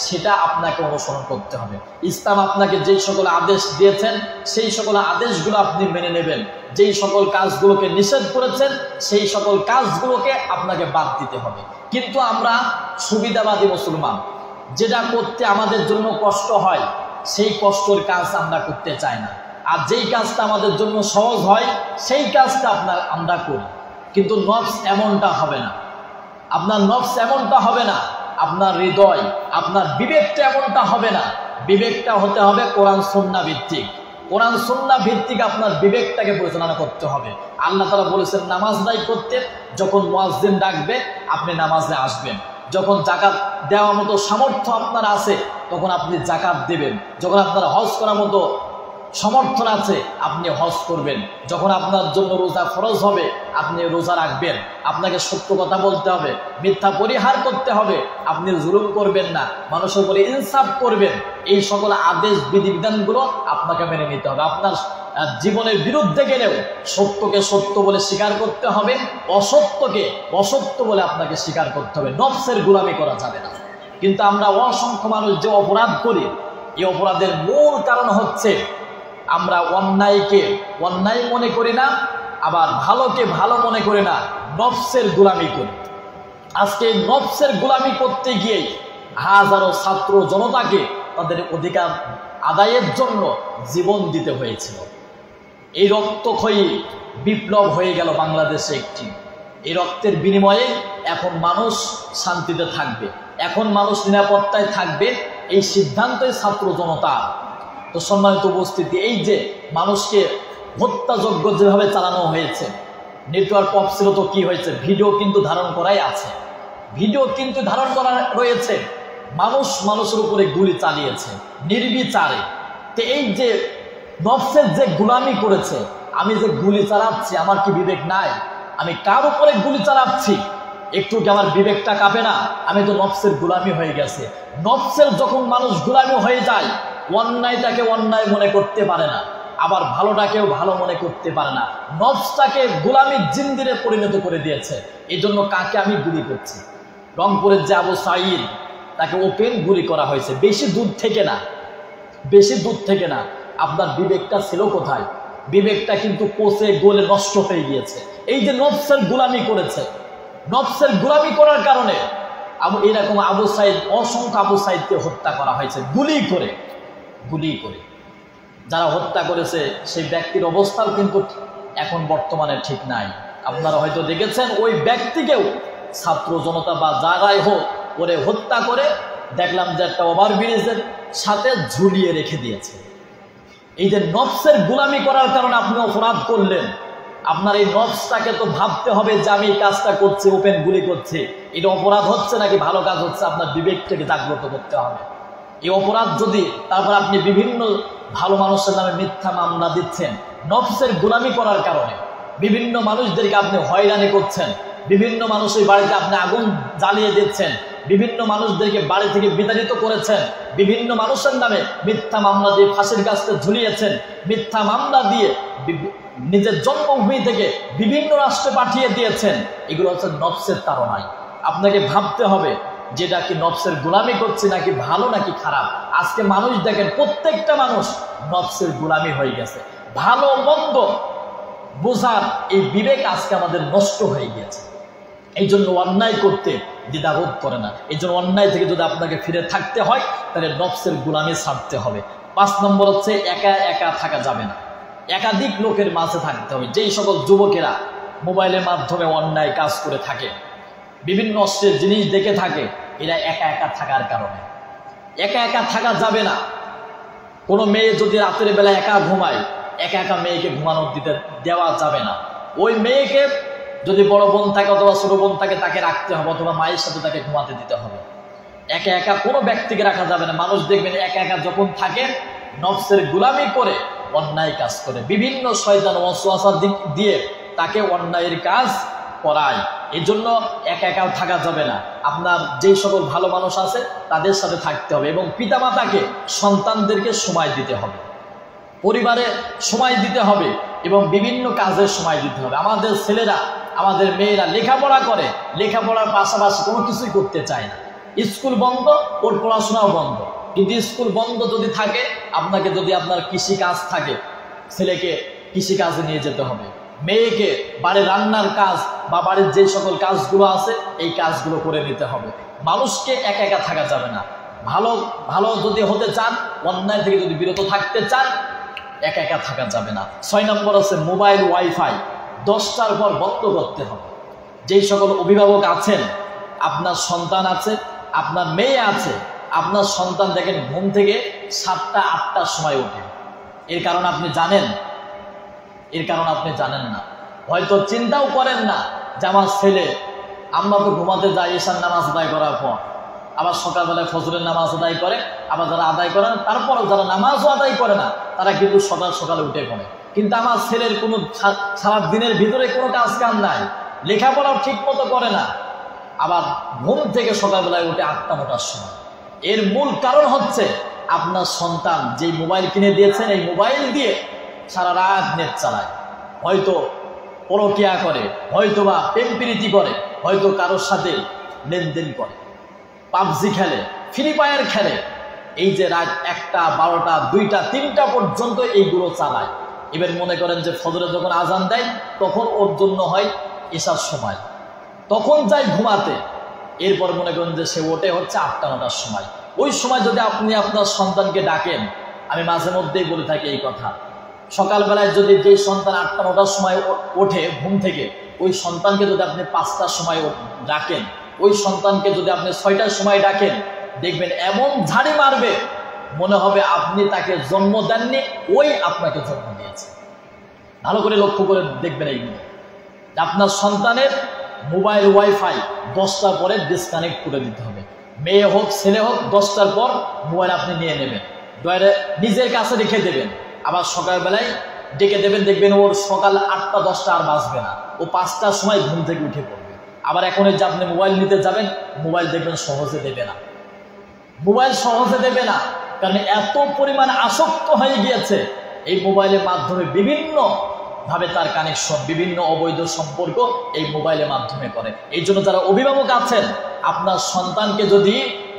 সেটা আপনাকে অনুসরণ করতে হবে। ইসলাম আপনাকে যেই সকল আদেশ দিয়েছেন সেই সকল আদেশগুলো আপনি মেনে নেবেন, যেই সকল কাজগুলোকে নিষেধ করেছেন সেই সকল কাজগুলোকে আপনাকে বাদ দিতে হবে। কিন্তু আমরা সুবিধাবাদী মুসলমান, যেটা করতে আমাদের জন্য কষ্ট হয় সেই কষ্টের কাজ আমরা করতে চাই না, আর যেই কাজটা আমাদের জন্য সহজ হয় সেই কাজটা আমরা করি। কিন্তু নফস এমনটা হবে না, আপনার নফস এমনটা হবে না, আপনার হৃদয়, আপনার বিবেকটা এমনটা হবে না। বিবেকটা হতে হবে কোরআন সুন্নাহ ভিত্তিক। কোরআন সুন্নাহ ভিত্তিক আপনার বিবেকটাকে পরিচালনা করতে হবে। আল্লাহ তাআলা বলেছেন নামাজ আদায় করতে, যখন মুয়াজ্জিন ডাকবে আপনি নামাজে আসবেন। যখন যাকাত দেওয়ার মতো সামর্থ্য আপনার আছে তখন আপনি যাকাত দেবেন। যখন আপনার হজ করার মতো সমর্থন আছে আপনি হজ করবেন। যখন আপনার জন্য রোজা ফরজ হবে আপনি রোজা রাখবেন। আপনাকে সত্য কথা বলতে হবে, মিথ্যা পরিহার করতে হবে, আপনি জুলুম করবেন না, মানুষের উপরে ইনসাফ করবেন। এই সকল আদেশ বিধিবিধানগুলো আপনাকে মেনে নিতে হবে। আপনার জীবনের বিরুদ্ধে গেলেও সত্যকে সত্য বলে স্বীকার করতে হবে, অসত্যকে অসত্য বলে আপনাকে স্বীকার করতে হবে। নফসের গোলামি করা যাবে না। কিন্তু আমরা অসংখ্য মানুষ যে অপরাধ করি, এই অপরাধের মূল কারণ হচ্ছে আমরা অন্যায়কে অন্যায় মনে করি না, আবার ভালোকে ভালো মনে করি না, নফসের গোলামি করি। আজকে নফসের গোলামি করতে গিয়েই হাজারো ছাত্র জনতাকে তাদের অধিকার আদায়ের জন্য জীবন দিতে হয়েছিল। এই রক্তক্ষয়ী বিপ্লব হয়ে গেল বাংলাদেশে একটি। এই রক্তের বিনিময়ে এখন মানুষ শান্তিতে থাকবে, এখন মানুষ নিরাপত্তায় থাকবে, এই সিদ্ধান্তই ছাত্র জনতা। তো সম্মানিত উপস্থিতি, এই যে মানুষকে হত্যাযজ্ঞ যেভাবে চালানো হয়েছে, নেটওয়ার্ক অফ ছিল তো কি হয়েছে, ভিডিও কিন্তু ধারণ করাই আছে, ভিডিও কিন্তু ধারণ করা রয়েছে। মানুষ মানুষের উপরে গুলি চালিয়েছে নির্বিচারে। তো এই যে নফসের যে গোলামি করেছে, আমি যে গুলি চালাচ্ছি আমার কি বিবেক নাই? আমি কার উপরে গুলি চালাচ্ছি? একটু কি আমার বিবেকটা কাঁপে না? আমি তো নফসের গোলামি হয়ে গেছে। নফসের যখন মানুষ গোলামি হয়ে যায়, অন্যায়টাকে অন্যায় মনে করতে পারে না, আবার ভালোটাকেও ভালো মনে করতে পারে না। নফসটাকে গোলামির জিন্দিরে পরিণত করে দিয়েছে। এই জন্য কাকে আমি গুলি করছি? রংপুরের যে আবু সাঈদ, তাকে ওপেন গুলি করা হয়েছে, বেশি দূর থেকে না, বেশি দূর থেকে না। আপনার বিবেকটা ছিল কোথায়? বিবেকটা কিন্তু পচে গলে নষ্ট হয়ে গিয়েছে। এই যে নফসের গোলামি করেছে, নফসের গোলামি করার কারণে এরকম আবু সাঈদ, অসংখ্য আবু সাঈদকে হত্যা করা হয়েছে গুলি করে। গুলি করে যারা হত্যা করেছে সেই ব্যক্তির অবস্থাও কিন্তু এখন বর্তমানে ঠিক নাই। আপনারা হয়তো দেখেছেন ওই ব্যক্তিকেও ছাত্র জনতা বা যারাই হোক করে হত্যা করে দেখলাম যে একটা ওভারব্রিজের সাথে ঝুলিয়ে রেখে দিয়েছে। এই যে নফসের গোলামি করার কারণে আপনি অপরাধ করলেন, আপনার এই নফসটাকে তো ভাবতে হবে যে আমি এই কাজটা করছি, ওপেন গুলি করছি, এটা অপরাধ হচ্ছে নাকি ভালো কাজ হচ্ছে? আপনার বিবেকটাকে জাগ্রত করতে হবে। এই অপরাধ যদি, তারপর আপনি বিভিন্ন ভালো মানুষের নামে মিথ্যা মামলা দিচ্ছেন, নফসের গোলামি করার কারণে বিভিন্ন মানুষদেরকে আপনি হয়রানি করছেন, বিভিন্ন মানুষের বাড়িতে আপনি আগুন জ্বালিয়ে দিচ্ছেন, বিভিন্ন মানুষদেরকে বাড়ি থেকে বিতাড়িত করেছেন, বিভিন্ন মানুষের নামে মিথ্যা মামলা দিয়ে ফাঁসির কাস্তে ঝুলিয়েছেন, মিথ্যা মামলা দিয়ে নিজের জন্মভূমি থেকে বিভিন্ন রাষ্ট্রে পাঠিয়ে দিয়েছেন। এগুলো হচ্ছে নফসের তাড়নায়। আপনাকে ভাবতে হবে যেটা কি নফসের গোলামি করছে নাকি ভালো নাকি খারাপ। আজকে মানুষ দেখেন, প্রত্যেকটা মানুষ নফসের গোলামি হয়ে গেছে। ভালো মন্দ বোঝার এই বিবেক আজকে আমাদের নষ্ট হয়ে গেছে। এই জন্য অন্যায় করতে দ্বিধাবোধ করে না। এই জন্য অন্যায় থেকে যদি আপনাকে ফিরে থাকতে হয় তাহলে নফসের গোলামি ছাড়তে হবে। 5 নম্বর হচ্ছে একা একা থাকা যাবে না, একাধিক লোকের মাঝে থাকতে হবে। যেই সকল যুবকেরা মোবাইলের মাধ্যমে অন্যায় কাজ করে থাকে, বিভিন্ন অশ্লীল জিনিস দেখে থাকে, এরা একা একা থাকার কারণে একা একা থাকা যাবে না। কোনো মেয়ে যদি রাতের বেলা একা ঘুমায়, একা একা মেয়েকে ঘুমানো দেওয়া যাবে না। ওই মেয়েকে যদি বড় বোন থাকে অথবা ছোট বোন থাকে তাকে রাখতে হবে, অথবা মায়ের সাথে তাকে ঘুমাতে দিতে হবে। একা একা কোনো ব্যক্তিকে রাখা যাবে না। মানুষ দেখবেন একা একা যখন থাকে নফসের গোলামি করে অন্যায় কাজ করে, বিভিন্ন শয়তান ওয়াসওয়াসা দিয়ে তাকে অন্যায়ের কাজ করায়। এই জন্য একা একা থাকা যাবে না। আপনার যেই সকল ভালো মানুষ আছে তাদের সাথে থাকতে হবে, এবং পিতামাতাকে, সন্তানদেরকে সময় দিতে হবে, পরিবারে সময় দিতে হবে। এবং বিভিন্ন কাজের সময় দিতে হবে। আমাদের ছেলেরা, আমাদের মেয়েরা লেখাপড়া করে, লেখাপড়ার পাশাপাশি কোনো কিছুই করতে চায় না। স্কুল বন্ধ, ওর পড়াশোনাও বন্ধ। কিন্তু স্কুল বন্ধ যদি থাকে, আপনাকে যদি আপনার কৃষি কাজ থাকে, ছেলেকে কৃষি কাজে নিয়ে যেতে হবে, মেয়েকে বাড়ির রান্নার কাজ বা বাড়ির যে সকল কাজগুলো আছে এই কাজগুলো করে নিতে হবে। মানুষকে একা একা থাকা যাবে না। ভালো ভালো যদি হতে চান, অন্যায় থেকে যদি বিরত থাকতে চান, একা একা থাকা যাবে না। 6 নম্বর আছে মোবাইল ওয়াইফাই 10টার পর বন্ধ করতে হবে। যেই সকল অভিভাবক আছেন, আপনার সন্তান আছে, আপনার মেয়ে আছে, আপনার সন্তান দেখেন ঘুম থেকে 7টা 8টার সময় ওঠে। এর কারণ আপনি জানেন? এর কারণ আপনি জানেন না, হয়তো চিন্তাও করেন না যে আমার ছেলে, আমরা তো ঘুমাতে যাই ঈশার নামাজ আদায় করার পর, আবার সকালবেলায় ফজরের নামাজ আদায় করে, আবার যারা আদায় করে না, তারপরও যারা নামাজও আদায় করে না, তারা কিন্তু সকাল সকালে উঠে পড়ে। কিন্তু আমার ছেলের কোনো সারা দিনের ভিতরে কোনো কাজ কাম নাই, লেখাপড়াও ঠিক মতো করে না, আবার ঘুম থেকে সকালবেলায় উঠে 8টা 9টার সময়। এর মূল কারণ হচ্ছে আপনার সন্তান যেই মোবাইল কিনে দিয়েছেন, এই মোবাইল দিয়ে সারা রাত নেট চালায়, হয়তো পরকিয়া করে, হয়তো বা প্রেম প্রীতি করে, হয়তো কারোর সাথে লেনদেন করে, পাবজি খেলে, ফ্রি ফায়ার খেলে। এই যে রাত 1টা 12টা 2টা 3টা পর্যন্ত এইগুলো চালায়। এবার মনে করেন যে ফজরে যখন আজান দেয় তখন ওর জন্য হয় এশার সময়, তখন যাই ঘুমাতে, এরপর মনে করেন যে সে ওঠে হচ্ছে 8টা 9টার সময়। ওই সময় যদি আপনি আপনার সন্তানকে ডাকেন, আমি মাঝে মধ্যেই বলে থাকি এই কথা, সকালবেলায় যদি যেই সন্তান 8টা 9টার সময় ওঠে ঘুম থেকে, ওই সন্তানকে যদি আপনি 5টার সময় ডাকেন, ওই সন্তানকে যদি আপনি 6টার সময় ডাকেন, দেখবেন এমন ঝাড়ি মারবে, মনে হবে আপনি তাকে জন্ম দেননি, ওই আপনাকে জন্ম দিয়েছে। ভালো করে লক্ষ্য করে দেখবেন এইগুলো। আপনার সন্তানের মোবাইল ওয়াইফাই 10টার পরে ডিসকানেক্ট করে দিতে হবে। মেয়ে হোক ছেলে হোক, 10টার পর মোবাইল আপনি নিয়ে নেবেন, নিজের কাছে রেখে দেবেন, আবার সকালবেলায় ডেকে দেবেন। দেখবেন ওর সকাল 8টা 10টা আর বাজবে না, ও 5টার সময় ঘুম থেকে উঠে পড়বে। আবার এখন যে আপনি মোবাইল নিতে যাবেন, মোবাইল দেখবেন সহজে দেবে না, মোবাইল সহজে দেবে না, কারণ এত পরিমাণ আসক্ত হয়ে গিয়েছে এই মোবাইলের মাধ্যমে। বিভিন্ন ভাবে তার কানেকশন, বিভিন্ন অবৈধ সম্পর্ক এই মোবাইলের মাধ্যমে করে। এই জন্য যারা অভিভাবক আছেন, আপনার সন্তানকে যদি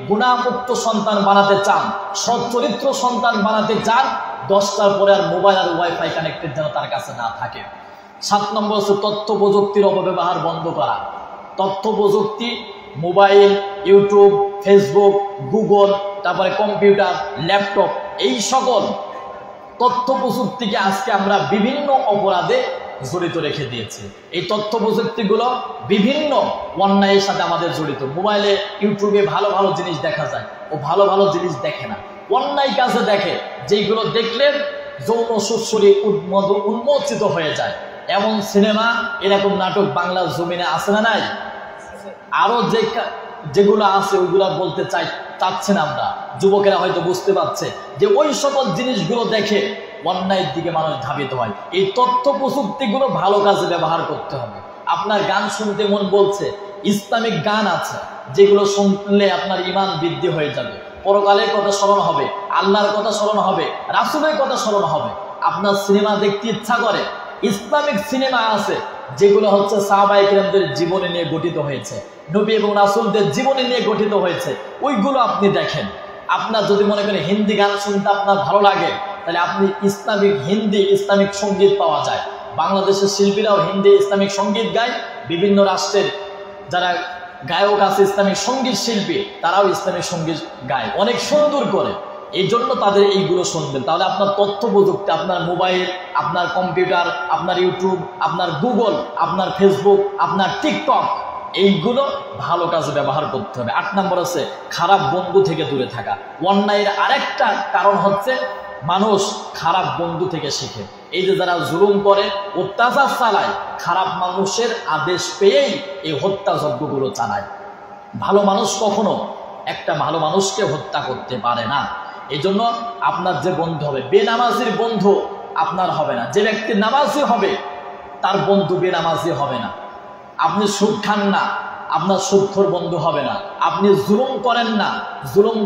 গুণামুক্ত সন্তান বানাতে চান, সচ্চরিত্র সন্তান বানাতে চান, 10টার পরে আর মোবাইল আর ওয়াইফাই কানেক্টেড যেন তার কাছে না থাকে। 7 নম্বর হচ্ছে তথ্য প্রযুক্তির অপব্যবহার বন্ধ করা। তথ্য প্রযুক্তি, মোবাইল, ইউটিউব, ফেসবুক, গুগল, তারপরে কম্পিউটার, ল্যাপটপ, এই সকল তথ্য প্রযুক্তিকে আজকে আমরা বিভিন্ন অপরাধে জড়িত রেখে দিয়েছি। এই তথ্য প্রযুক্তিগুলো বিভিন্ন অন্যায়ের সাথে আমাদের জড়িত। মোবাইলে, ইউটিউবে ভালো ভালো জিনিস দেখা যায়, ও ভালো ভালো জিনিস দেখে না, অন্যায় কাজে দেখে, যেইগুলো দেখলে যৌন সুশ্রী উন্মোচিত হয়ে যায়। এমন সিনেমা, এরকম নাটক বাংলার জমিনে আছে না নাই? আরো যেগুলো আছে ওইগুলো বলতে চাচ্ছেন আমরা, যুবকেরা হয়তো বুঝতে পারছে যে ওই সকল জিনিসগুলো দেখে অন্যায়ের দিকে মানুষ ধাবিত হয়। এই তথ্য প্রযুক্তিগুলো ভালো কাজে ব্যবহার করতে হবে। আপনার গান শুনতে মন বলছে, ইসলামিক গান আছে যেগুলো শুনলে আপনার ঈমান বৃদ্ধি হয়ে যাবে, পরকালের কথা স্মরণ হবে, আল্লাহর কথা স্মরণ হবে, রাসূলের কথা স্মরণ হবে। আপনার সিনেমা দেখতে ইচ্ছা করে, ইসলামিক সিনেমা আছে যেগুলো হচ্ছে সাহাবায়ে কেরামদের জীবনী নিয়ে গঠিত হয়েছে, নবী এবং রাসূলদের জীবনী নিয়ে গঠিত হয়েছে, ওইগুলো আপনি দেখেন। আপনার যদি মনে করেন হিন্দি গান শুনতে আপনার ভালো লাগে, তাহলে আপনি ইসলামিক হিন্দি ইসলামিক সঙ্গীত পাওয়া যায়। বাংলাদেশের শিল্পীরাও হিন্দি ইসলামিক সঙ্গীত গায়, বিভিন্ন রাষ্ট্রের যারা গায়ক আছে ইসলামিক সঙ্গীত শিল্পী, তারাও ইসলামিক সঙ্গীত গায় অনেক সুন্দর করে। এই জন্য তাদের এইগুলো শুনবেন। তাহলে আপনার তথ্য প্রযুক্তি, আপনার মোবাইল, আপনার কম্পিউটার, আপনার ইউটিউব, আপনার গুগল, আপনার ফেসবুক, আপনার টিকটক, এইগুলো ভালো কাজে ব্যবহার করতে হবে। 8 নম্বর আছে খারাপ বন্ধু থেকে দূরে থাকা। অন্যায়ের আরেকটা কারণ হচ্ছে মানুষ খারাপ বন্ধু থেকে শেখে। এই যে যারা জুলুম করে, অত্যাচার চালায়, খারাপ মানুষের আদেশ পেয়েই এই হত্যাযজ্ঞগুলো চালায়। ভালো মানুষ কখনো একটা ভালো মানুষকে হত্যা করতে পারে না। এই জন্য আপনার যে বন্ধু হবে, বেনামাজির বন্ধু আপনার হবে না। যে ব্যক্তি নামাজি হবে তার বন্ধু বেনামাজি হবে না। আপনি সুদ খান না, আপনার সুদখোর বন্ধু হবে না। আপনি জুলুম করেন না, জুলুম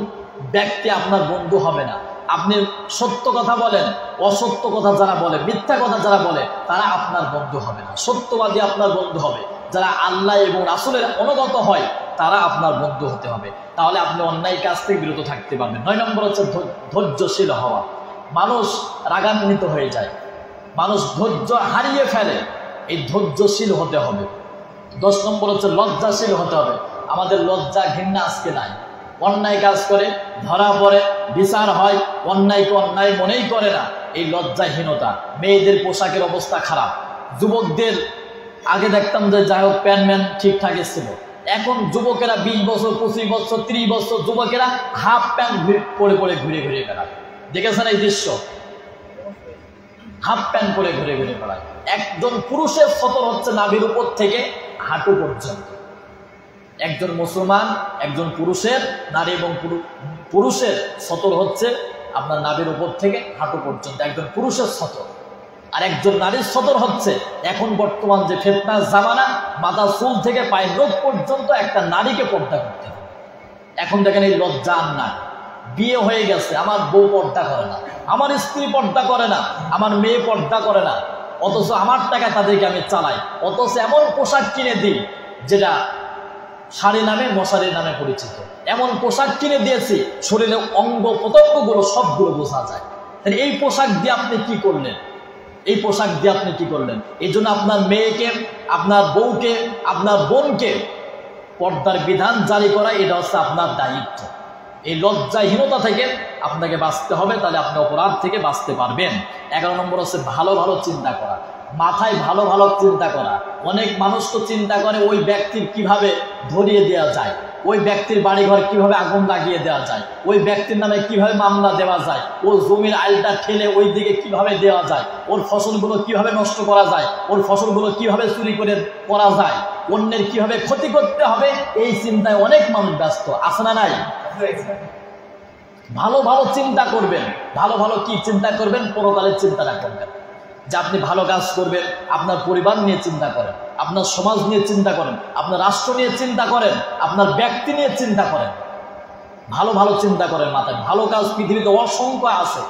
ব্যক্তি আপনার বন্ধু হবে না। আপনি সত্য কথা বলেন, অসত্য কথা যারা বলে, মিথ্যা কথা যারা বলে, তারা আপনার বন্ধু হবে না। সত্যবাদী আপনার বন্ধু হবে, যারা আল্লাহ এবং রাসূলের অনুগত হয় তারা আপনার বন্ধু হতে হবে। তাহলে আপনি অন্যায় কাজ থেকে বিরত থাকতে পারবেন। 9 নম্বর হচ্ছে ধৈর্যশীল হওয়া। মানুষ রাগান্বিত হয়ে যায়, মানুষ ধৈর্য হারিয়ে ফেলে, এই ধৈর্যশীল হতে হবে। 10 নম্বর হচ্ছে লজ্জাশীল হতে হবে। আমাদের লজ্জা ঘৃণা আজকে নাই। অন্যায় কাজ করে ধরা পড়ে, বিচার হয়, অন্যায়কে অন্যায় মনেই করে না, এই লজ্জাহীনতা। মেয়েদের পোশাকের অবস্থা খারাপ। যুবকদের আগে দেখতাম যে যাই হোক প্যান্ট ম্যান ঠিকঠাকই ছিল, এখন যুবকেরা 20 বছর 25 বছর 30 বছর যুবকেরা হাফ প্যান্ট পরে পরে ঘুরে ঘুরে বেড়ায়। দেখেছেন এই দৃশ্য? হাফ প্যান্ট পরে ঘুরে ঘুরে বেড়ায়। একজন পুরুষের সতর হচ্ছে নাভির উপর থেকে হাঁটু পর্যন্ত। একজন মুসলমান, একজন পুরুষের, নারী এবং পুরুষের সতর হচ্ছে আপনার নাভির উপর থেকে হাঁটু পর্যন্ত, একজন পুরুষের সতর। আর একজন নারীর সতর হচ্ছে এখন বর্তমান যে ফিতনার জামানা, মাথা চুল থেকে পায়ের নখ পর্যন্ত একটা নারীকে পর্দা করতে হবে। এখন দেখেন এই লজ্জা আর না। বিয়ে হয়ে গেছে, আমার বউ পর্দা করে না, আমার স্ত্রী পর্দা করে না, আমার মেয়ে পর্দা করে না, অথচ আমার টাকা তাদেরকে আমি চালাই, অথচ এমন পোশাক কিনে দিই যেটা শাড়ি নামে মশারির নামে পরিচিত, এমন পোশাক কিনে দিয়েছি শরীরের অঙ্গ প্রত্যঙ্গগুলো সবগুলো বোঝা যায়। তাহলে এই পোশাক দিয়ে আপনি কি করলেন? এই পোশাক দিয়ে আপনি কি করলেন? এই জন্য আপনার মেয়েকে, আপনার বউকে, আপনার বোনকে পর্দার বিধান জারি করা, এটা হচ্ছে আপনার দায়িত্ব। এই লজ্জাহীনতা থেকে আপনাকে বাঁচতে হবে, তাহলে আপনি অপরাধ থেকে বাঁচতে পারবেন। 11 নম্বর হচ্ছে ভালো ভালো চিন্তা করা, মাথায় ভালো ভালো চিন্তা করা। অনেক মানুষ তো চিন্তা করে ওই ব্যক্তির কিভাবে ধরিয়ে দেওয়া যায়, ওই ব্যক্তির বাড়িঘর কিভাবে আগুন লাগিয়ে দেওয়া যায়, ওই ব্যক্তির নামে কিভাবে মামলা দেওয়া যায়, ওর জমির আইলটা ঠেলে ওই দিকে কিভাবে দেওয়া যায়, ওর ফসলগুলো কিভাবে নষ্ট করা যায়, ওর ফসলগুলো কিভাবে চুরি করে করা যায়, অন্যের কিভাবে ক্ষতি করতে হবে, এই চিন্তায় অনেক মানুষ ব্যস্ত। আছে না নাই? ভালো ভালো চিন্তা করবেন। ভালো ভালো কি চিন্তা করবেন? পরকালের চিন্তাটা করবেন, যে আপনি ভালো কাজ করবেন। আপনার পরিবার নিয়ে চিন্তা করেন, আপনার সমাজ নিয়ে চিন্তা করেন, আপনার রাষ্ট্র নিয়ে চিন্তা করেন, আপনার ব্যক্তি নিয়ে চিন্তা করেন। ভালো ভালো চিন্তা করেন, মাথায় ভালো কাজ পৃথিবীতে অসংখ্য আছে,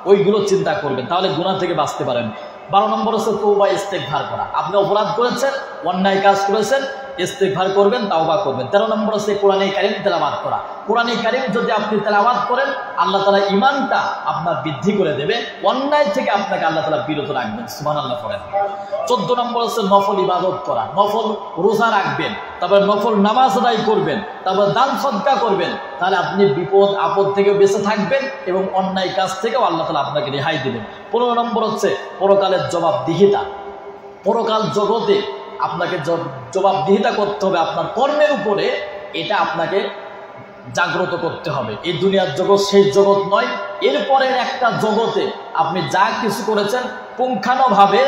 ওইগুলো চিন্তা করবেন, তাহলে গুনাহ থেকে বাঁচতে পারেন। 12 নম্বর হচ্ছে তওবা ইস্তেগফার করা। আপনি অপরাধ করেছেন, অন্যায় কাজ করেছেন, ইস্তেগফার করবেন, তাওবা করবেন। 13 নম্বর হচ্ছে কোরআনে কারীম তেলাওয়াত করা। কোরআনে কারীম যদি আপনি তেলাওয়াত করেন, আল্লাহ তাআলা ঈমানটা আপনার বৃদ্ধি করে দেবে, অন্যায় থেকে আপনাকে আল্লাহ তাআলা বিরত রাখবেন। সুবহানাল্লাহ পড়েন। 14 নম্বর হচ্ছে নফল ইবাদত করা। নফল রোজা রাখবেন, তারপর নফল নামাজ আদায় করবেন, তারপর দান সদকা করবেন, তাহলে আপনি বিপদ আপদ থেকে বেঁচে থাকবেন এবং অন্যায় কাজ থেকেও আল্লাহ তাআলা আপনাকে রেহাই দেবেন। 15 নম্বর হচ্ছে পরকালের জবাবদিহিতা। পরকাল জগতে আপনাকে জবাবদিহিতা করতে হবে আপনার কর্মের উপরে, এটা আপনাকে জাগ্রত করতে হবে। এই দুনিয়ার জগৎ শেষ জগৎ নয়, এরপরের একটা জগতে আপনি যা কিছু করেছেন পুঙ্খানুভাবে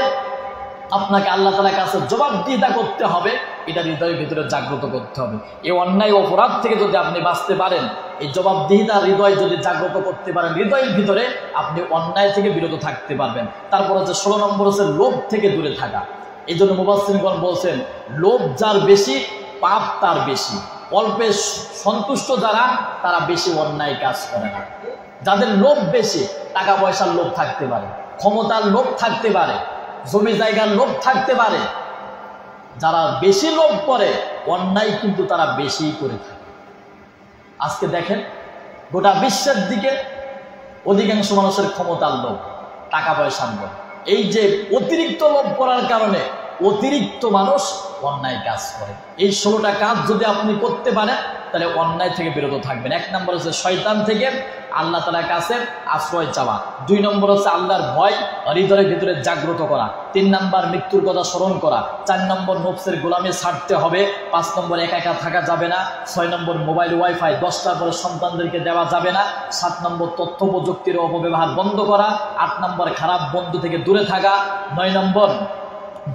আপনাকে আল্লাহ তাআলার কাছে জবাবদিহিতা করতে হবে, এটা হৃদয়ের ভিতরে জাগ্রত করতে হবে। এই অন্যায় অপরাধ থেকে যদি আপনি বাঁচতে পারেন, এই জবাবদিহিতা হৃদয় যদি জাগ্রত করতে পারেন হৃদয়ের ভিতরে, আপনি অন্যায় থেকে বিরত থাকতে পারবেন। তারপর হচ্ছে 16 নম্বর হচ্ছে লোভ থেকে দূরে থাকা। এই জন্য মুফাসসিরগণ বলছেন, লোভ যার বেশি পাপ তার বেশি। অল্পে সন্তুষ্ট যারা, তারা বেশি অন্যায় কাজ করে না। যাদের লোভ বেশি, টাকা পয়সার লোভ থাকতে পারে, ক্ষমতার লোভ থাকতে পারে, জমি জায়গার লোভ থাকতে পারে, যারা বেশি লোভ করে অন্যায় কিন্তু তারা বেশি করে থাকে। আজকে দেখেন গোটা বিশ্বের দিকে অধিকাংশ মানুষের ক্ষমতার লোভ, টাকা পয়সার লোভ। এই যে অতিরিক্ত লোভ করার কারণে অতিরিক্ত মানুষ অন্যায় কাজ করে। এই 16টা কাজ যদি আপনি করতে পারেন, তাহলে অন্যায় থেকে বিরত থাকবেন। 1 নম্বর হচ্ছে শয়তান থেকে আল্লাহ তাআলার কাছে আশ্রয় চাওয়া। 2 নম্বর হচ্ছে আল্লাহর ভয় হৃদয়ের ভিতরে জাগ্রত করা। 3 নম্বর মৃত্যুর কথা স্মরণ করা। 4 নম্বর নফসের গোলামি ছাড়তে হবে। 5 নম্বর একা একা থাকা যাবে না। 6 নম্বর মোবাইল ওয়াইফাই 10টার পরে সন্তানদেরকে দেওয়া যাবে না। 7 নম্বর তথ্য প্রযুক্তির অপব্যবহার বন্ধ করা। 8 নম্বর খারাপ বন্ধু থেকে দূরে থাকা। 9 নম্বর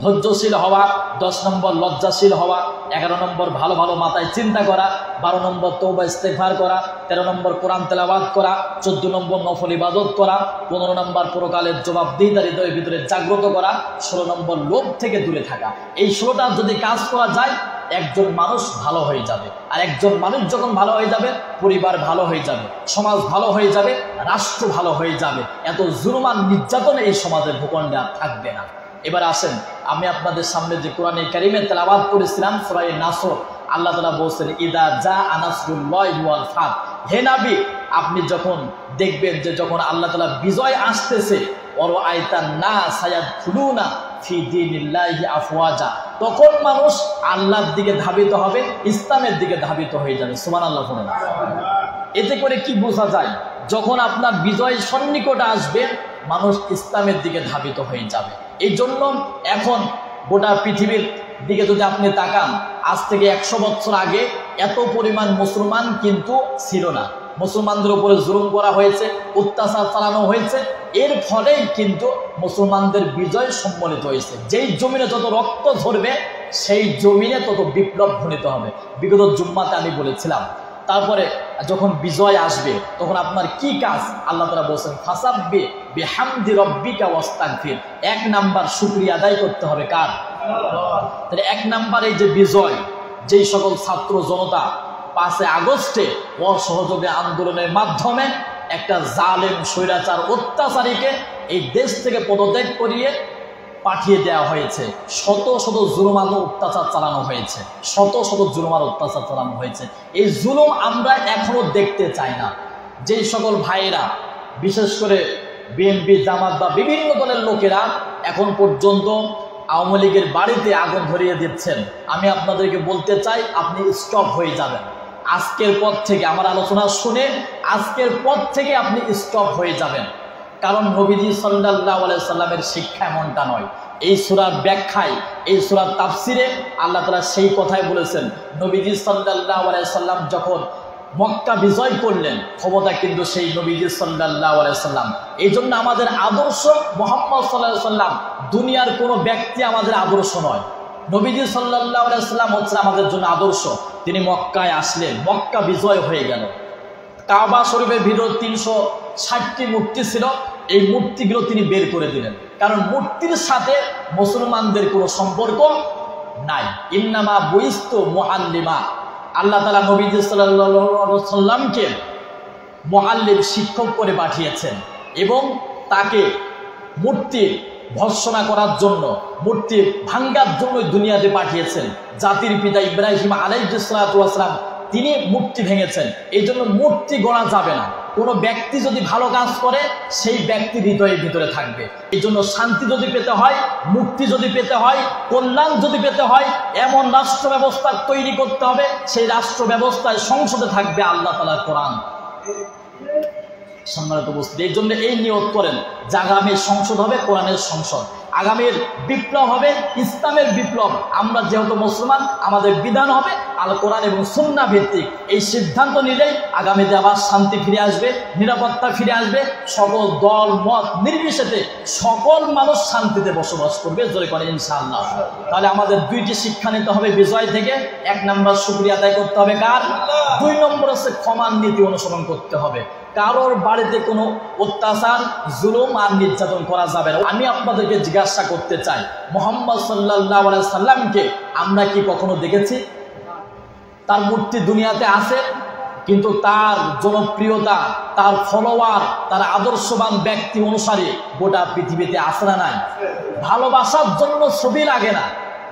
ধৈর্যশীল হওয়া। 10 নম্বর লজ্জাশীল হওয়া। 11 নম্বর ভালো ভালো মাথায় চিন্তা করা। 12 নম্বর তওবা ইস্তেগফার করা। 13 নম্বর কোরআন তেলাওয়াত করা। 14 নম্বর নফল ইবাদত করা। 15 নম্বর পরকালের জবাবদিহিতা হৃদয়ের ভিতরে জাগ্রত করা। 16 নম্বর লোভ থেকে দূরে থাকা। এই 16টা যদি কাজ করা যায়, একজন মানুষ ভালো হয়ে যাবে। আর একজন মানুষ যখন ভালো হয়ে যাবে, পরিবার ভালো হয়ে যাবে, সমাজ ভালো হয়ে যাবে, রাষ্ট্র ভালো হয়ে যাবে। এত জুলুম আর নির্যাতন এই সমাজের ভূখণ্ডে আর থাকবে না। এবার আসেন, আমি আপনাদের সামনে যে কোরআনে কারিমে তেলাওয়াত করেছিলাম সূরা নাসর, আল্লাহ তাআলা বলছেন ইদা জা নাসরুল্লাহি ওয়াল ফাত। হে নবী, আপনি যখন দেখবেন যে যখন আল্লাহ তাআলা বিজয় আসতেছে, ওয়ারাআইতান নাস ইয়াদখুলুনা ফি দীনিল্লাহি আফওয়াজা, তখন মানুষ আল্লাহর দিকে ধাবিত হবে, ইসলামের দিকে ধাবিত হয়ে যাবে। সুবহানাল্লাহ বলেন। এতে করে কি বোঝা যায়? যখন আপনার বিজয় সন্নিকট আসবে, মানুষ ইসলামের দিকে ধাবিত হয়ে যাবে। এই জন্য এখন গোটা পৃথিবীর দিকে যদি আপনি তাকান, আজ থেকে 100 বছর আগে এত পরিমাণ মুসলমান কিন্তু ছিল না। মুসলমানদের উপরে জুলুম করা হয়েছে, অত্যাচার চালানো হয়েছে, এর ফলেই কিন্তু মুসলমানদের বিজয় সম্মিলিত হয়েছে। যেই জমিনে যত রক্ত ঝরবে, সেই জমিনে তত বিপ্লব ঘটিত হবে। বিগত জুম্মাতে আমি বলেছিলাম। তারপরে যখন বিজয় আসবে, তখন আপনার কি কাজ? আল্লাহ তাআলা বলেন ফাসাব্বি বিহামদি রাব্বিকা ওয়াস্তাগফির। 1 নাম্বার শুকরিয়া আদায় করতে হবে কার? তাহলে 1 নাম্বার এই যে বিজয়, যেই সকল ছাত্র জনতা 5 আগস্টে অসহযোগী আন্দোলনের মাধ্যমে একটা জালেম স্বৈরাচার অত্যাচারীকে এই দেশ থেকে পদত্যাগ করিয়ে পাঠিয়ে দেওয়া হয়েছে, শত শত জুলুম আর অত্যাচার চালানো হয়েছে, শত শত জুলুম আর অত্যাচার চালানো হয়েছে। এই জুলুম আমরা এখনো দেখতে চাই না। যেই সকল ভাইয়েরা, বিশেষ করে বিএনপি, জামাত বা বিভিন্ন দলের লোকেরা এখন পর্যন্ত আওয়ামী লীগের বাড়িতে আগুন ধরিয়ে দিচ্ছেন, আমি আপনাদেরকে বলতে চাই, আপনি স্টপ হয়ে যাবেন। আজকের পর থেকে আমার আলোচনা শুনে আজকের পর থেকে আপনি স্টপ হয়ে যাবেন। কারণ নবীজি সাল্লাল্লাহু আলাইহি সাল্লামের শিক্ষা এমনটা নয়। এই সূরার ব্যাখ্যায়, এই সূরার তাফসিরে আল্লাহ তাআলা সেই কথাই বলেছেন। নবীজি সাল্লাল্লাহু আলাইহি সাল্লাম যখন মক্কা বিজয় করলেন, ক্ষমতা কিন্তু সেই নবীজি সাল্লাল্লাহু আলাইহি সাল্লাম। এই জন্য আমাদের আদর্শ মুহাম্মদ সাল্লাল্লাহু আলাইহি সাল্লাম, দুনিয়ার কোনো ব্যক্তি আমাদের আদর্শ নয়। নবীজি সাল্লাল্লাহু আলাইহি সাল্লাম হচ্ছে আমাদের জন্য আদর্শ। তিনি মক্কায় আসলেন, মক্কা বিজয় হয়ে গেল। কাবা শরীফের ভিতর 360টি মূর্তি ছিল, এই মূর্তিগুলো তিনি বের করে দিলেন, কারণ মূর্তির সাথে মুসলমানদের কোনো সম্পর্ক নাই। ইন্নামা বুইস্তু মুআল্লিমা, আল্লাহ তাআলা নবীজি সাল্লাল্লাহু আলাইহি সাল্লামকে মুআল্লিম, শিক্ষক করে পাঠিয়েছেন এবং তাকে মূর্তি ভর্ৎসনা করার জন্য, মূর্তি ভাঙ্গার জন্য দুনিয়াতে পাঠিয়েছেন। জাতির পিতা ইব্রাহিম আলাইহিস সালাতু ওয়াস সালাম তিনি মূর্তি ভেঙেছেন। এই জন্য মূর্তি গড়া যাবে না। কোনো ব্যক্তি যদি ভালো কাজ করে, সেই ব্যক্তি হৃদয়ের ভিতরে থাকবে। এই জন্য শান্তি যদি পেতে হয়, মুক্তি যদি পেতে হয়, কল্যাণ যদি পেতে হয়, এমন রাষ্ট্র ব্যবস্থা তৈরি করতে হবে, সেই রাষ্ট্র ব্যবস্থায় সংসদে থাকবে আল্লাহ তাআলার কোরআন। সম্মানিত উপস্থিতি, এই জন্য এই নিয়ত করেন যে আগামী সংসদ হবে কোরআনের সংসদ, আগামীর বিপ্লব হবে ইসলামের বিপ্লব। আমরা যেহেতু মুসলমান, আমাদের বিধান হবে আল কোরআন এবং সুন্নাহ ভিত্তিক। এই সিদ্ধান্ত নিলেই আগামীতে আবার শান্তি ফিরে আসবে, নিরাপত্তা ফিরে আসবে। সকল দল মত নির্বিশেষে সকল মানুষ শান্তিতে বসবাস করবে, জোরে করে ইনশাআল্লাহ। তাহলে আমাদের 2টি শিক্ষা নিতে হবে বিজয় থেকে। 1 নাম্বার শুকরিয়া আদায় করতে হবে কার? 2 নম্বর হচ্ছে ক্ষমার নীতি অনুসরণ করতে হবে। কারোর বাড়িতে কোনো অত্যাচার, জুলুম আর নির্যাতন করা যাবে না। আমি আপনাদেরকে জিজ্ঞাসা করতে চাই, মুহাম্মদ সাল্লাল্লাহু আলাইহি সাল্লামকে আমরা কি কখনো দেখেছি? তার মূর্তি দুনিয়াতে আছে, কিন্তু তার জনপ্রিয়তা, তার ফলোয়ার, তার আদর্শবান ব্যক্তি অনুসারী গোটা পৃথিবীতে আছে না নাই? ভালোবাসার জন্য ছবি লাগে না,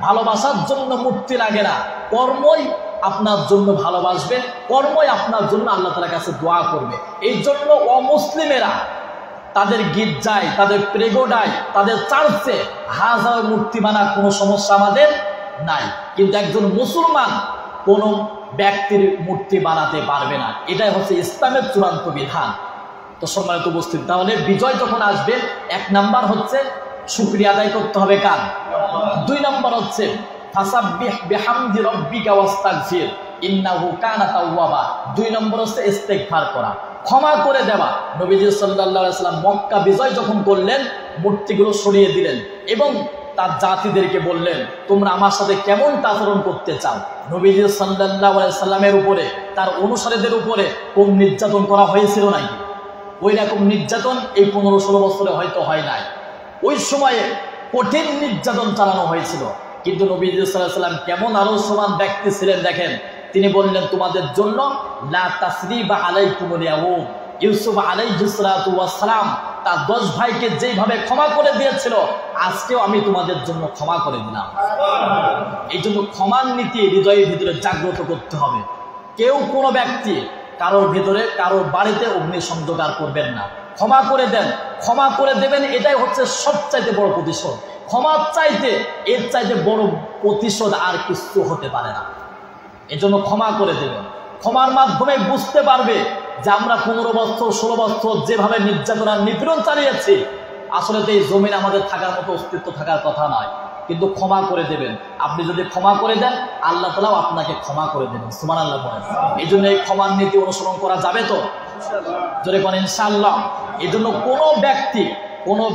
ভালোবাসার জন্য মূর্তি লাগে না, কর্মই আপনার জন্য ভালোবাসবে, কর্মই আপনার জন্য আল্লাহ তাআলার কাছে দোয়া করবে। এই জন্য অমুসলিমেরা তাদের গির্জায়, তাদের প্রেগোডায়, তাদের চার্চে হাজার মূর্তি বানার কোনো সমস্যা আমাদের নাই, কিন্তু একজন মুসলমান কোনো ব্যক্তির মূর্তি বানাতে পারবে না। এটাই হচ্ছে ইসলামের চূড়ান্ত বিধান। তো সম্মানিত উপস্থিত, তাহলে বিজয় যখন আসবে, 1 নাম্বার হচ্ছে শুকরিয়া আদায় করতে হবে কার? 2 নাম্বার হচ্ছে ফাসাব্বিহ বিহামদি রাব্বিকা ওয়াস্তাগফির ইন্নাহু কানা তাওয়াবা। 2 নম্বর হচ্ছে ইস্তেগফার করা, ক্ষমা করে দেওয়া। নবীজি সাল্লাল্লাহু আলাইহি সাল্লাম মক্কা বিজয় যখন করলেন, মূর্তিগুলো সরিয়ে দিলেন এবং তার জাতিদেরকে বললেন, তোমরা আমার সাথে কেমন আচরণ করতে চাও? নবীজি সাল্লাল্লাহু আলাইহি সাল্লামের উপরে, তার অনুসারীদের উপরে কোন নির্যাতন করা হয়েছিল নাকি? ওই রকম নির্যাতন এই 15-16 বছরে হয়তো হয় নাই। ওই সময়ে কঠিন নির্যাতন চালানো হয়েছিল। কিন্তু নবী সাল্লাল্লাহু আলাইহি ওয়াসাল্লাম কেমন আদর্শবান ব্যক্তি ছিলেন দেখেন, তিনি বললেন তোমাদের জন্য লা তাসরিবা আলাইকুমুল ইয়াউম। ইউসুফ আলাইহিস সালাতু ওয়াস সালাম তার 10 ভাইকে যেভাবে ক্ষমা করে দিয়েছিল, আজকেও আমি তোমাদের জন্য ক্ষমা করে দিলাম। এই জন্য ক্ষমার নীতি হৃদয়ের ভিতরে জাগ্রত করতে হবে। কেউ কোনো ব্যক্তি কারোর ভিতরে কারোর বাড়িতে অগ্নিসংযোগ আর করবেন না। ক্ষমা করে দেন, ক্ষমা করে দেবেন, এটাই হচ্ছে সবচাইতে বড় প্রতিশোধ। ক্ষমার চাইতে এর চাইতে বড় প্রতিশোধ আর কিছু হতে পারে না। এজন্য ক্ষমা করে দেবেন। ক্ষমার মাধ্যমে বুঝতে পারবে যে আমরা 15 বছর 16 বছর যেভাবে নির্যাতন আর নিপীড়ন চালিয়েছি, আসলে তো এই জমিন আমাদের থাকার মতো অস্তিত্ব থাকার কথা নয়। কিন্তু ক্ষমা করে দেবেন। আপনি যদি ক্ষমা করে দেন, আল্লাহ তাআলাও আপনাকে ক্ষমা করে দেবেন। সুবহানাল্লাহ বলেন। এই জন্য এই ক্ষমার নীতি অনুসরণ করা যাবে তো? জোরে বলেন ইনশাআল্লাহ। এই জন্য কোনো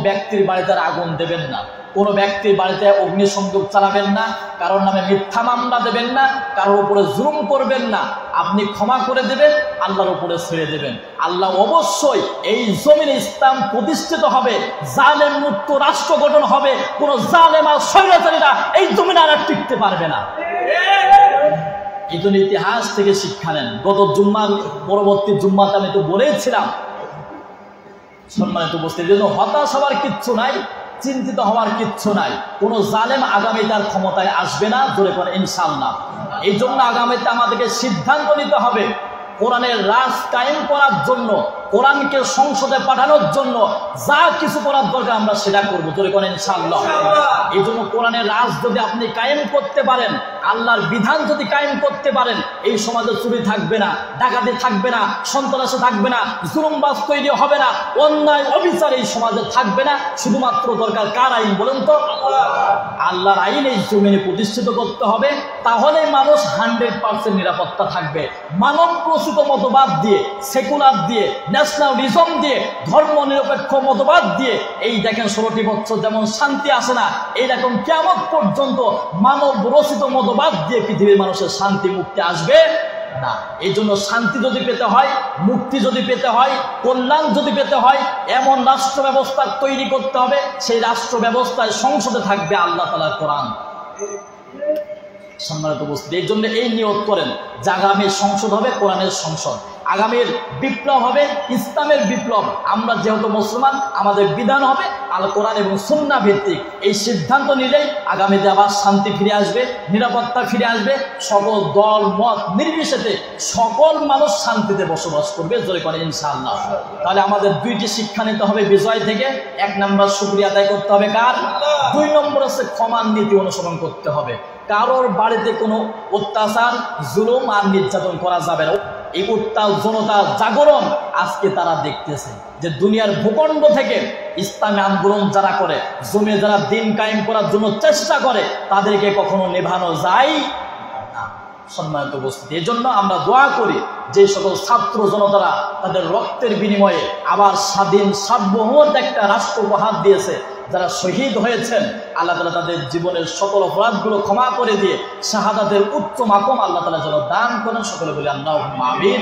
ব্যক্তির বাড়িতে আগুন দেবেন না, কোনো ব্যক্তির বাড়িতে অগ্নিসংযোগ চালাবেন না, কারোর নামে মিথ্যা মামলা দেবেন না, কারোর উপরে জুলুম করবেন না। আপনি ক্ষমা করে দেবেন, আল্লাহর উপরে ছেড়ে দেবেন। আল্লাহ অবশ্যই এই জমিনে ইসলাম প্রতিষ্ঠিত হবে, জালেম মুক্ত রাষ্ট্র গঠন হবে। কোন জালেম আর স্বৈরাচারীরা এই জমিনে আর টিকতে পারবে না। এই জন্য ইতিহাস থেকে শিক্ষা নেন। গত জুম্মার পরবর্তী জুম্মাতে আমি তো বলেছিলাম, সম্মানিত উপস্থিতি, জন্য হতাশ হওয়ার কিচ্ছু নাই, চিন্তিত হওয়ার কিচ্ছু নাই। কোন জালেম আগামী তার ক্ষমতায় আসবে না, জোরে করে ইনশাআল্লাহ। এই জন্য আগামীতে আমাদেরকে সিদ্ধান্ত নিতে হবে কোরআনের রাজ কায়েম করার জন্য, কোরআনকে সংসদে পাঠানোর জন্য যা কিছু করার দরকার আমরা সেটা করবো, জোরে করে ইনশাআল্লাহ। এই জন্য কোরআনের রাজ যদি আপনি কায়েম করতে পারেন, আল্লাহর বিধান যদি কায়েম করতে পারেন, এই সমাজে চুরি থাকবে না, ডাকাতি থাকবে না, সন্ত্রাসী থাকবে না, জুলুমবাজ তৈরি হবে না, অন্যায় অবিচার এই সমাজে থাকবে না। শুধুমাত্র দরকার কার আইন বলেন তো? আল্লাহর আইন এই জমিনে প্রতিষ্ঠিত করতে হবে। তাহলে মানুষ 100% নিরাপত্তা থাকবে। মানব প্রসূত মতবাদ দিয়ে, সেকুলার দিয়ে, ন্যাশনালিজম দিয়ে, ধর্ম নিরপেক্ষ মতবাদ দিয়ে এই দেখেন 16টি বছর যেমন শান্তি আসে না, এইরকম কিয়ামত পর্যন্ত মানব রচিত মতবাদ দিয়ে পৃথিবীর মানুষের শান্তি মুক্তি আসবে না। এই জন্য শান্তি যদি পেতে হয়, মুক্তি যদি পেতে হয়, কল্যাণ যদি পেতে হয়, এমন রাষ্ট্র ব্যবস্থা তৈরি করতে হবে, সেই রাষ্ট্র ব্যবস্থায় সংসদে থাকবে আল্লাহ তাআলার কোরআন। সম্মানিত উপস্থিতি, এই জন্য এই নিয়ত করেন যে আগামী সংসদ হবে কোরআনের সংসদ, আগামীর বিপ্লব হবে ইসলামের বিপ্লব। আমরা যেহেতু মুসলমান, আমাদের বিধান হবে আল কোরআন এবং সুন্নাহ ভিত্তিক। এই সিদ্ধান্ত নিলেই আগামীতে আবার শান্তি ফিরে আসবে, নিরাপত্তা ফিরে আসবে। সকল দল মত নির্বিশেষে সকল মানুষ শান্তিতে বসবাস করবে, জোরে করে ইনশাআল্লাহ। তাহলে আমাদের 2টি শিক্ষা নিতে হবে বিজয় থেকে। 1 নম্বর শুকরিয়া আদায় করতে হবে কার? 2 নম্বর হচ্ছে ক্ষমার নীতি অনুসরণ করতে হবে। কারোর বাড়িতে কোনো অত্যাচার, জুলুম আর নির্যাতন করা যাবে না। এই উত্তাল জনতার জাগরণ আজকে তারা দেখতেছে যে দুনিয়ার ভূখণ্ড থেকে ইসলামী আন্দোলন যারা করে, জমে যারা দিন কায়েম করার জন্য চেষ্টা করে, তাদেরকে কখনো নেভানো যায় না। সম্মানিত উপস্থিতি, এই জন্য আমরা দোয়া করি যে সকল ছাত্র জনতারা তাদের রক্তের বিনিময়ে আবার স্বাধীন সার্বভৌম একটা রাষ্ট্র উপহার দিয়েছে, যারা শহীদ হয়েছেন, আল্লাহ তাআলা তাদের জীবনের সকল অপরাধগুলো ক্ষমা করে দিয়ে শাহাদাতের উচ্চ মাকাম আল্লাহ তাআলা যেন দান করেন। সকলে বলি আল্লাহুম্মা আমিন।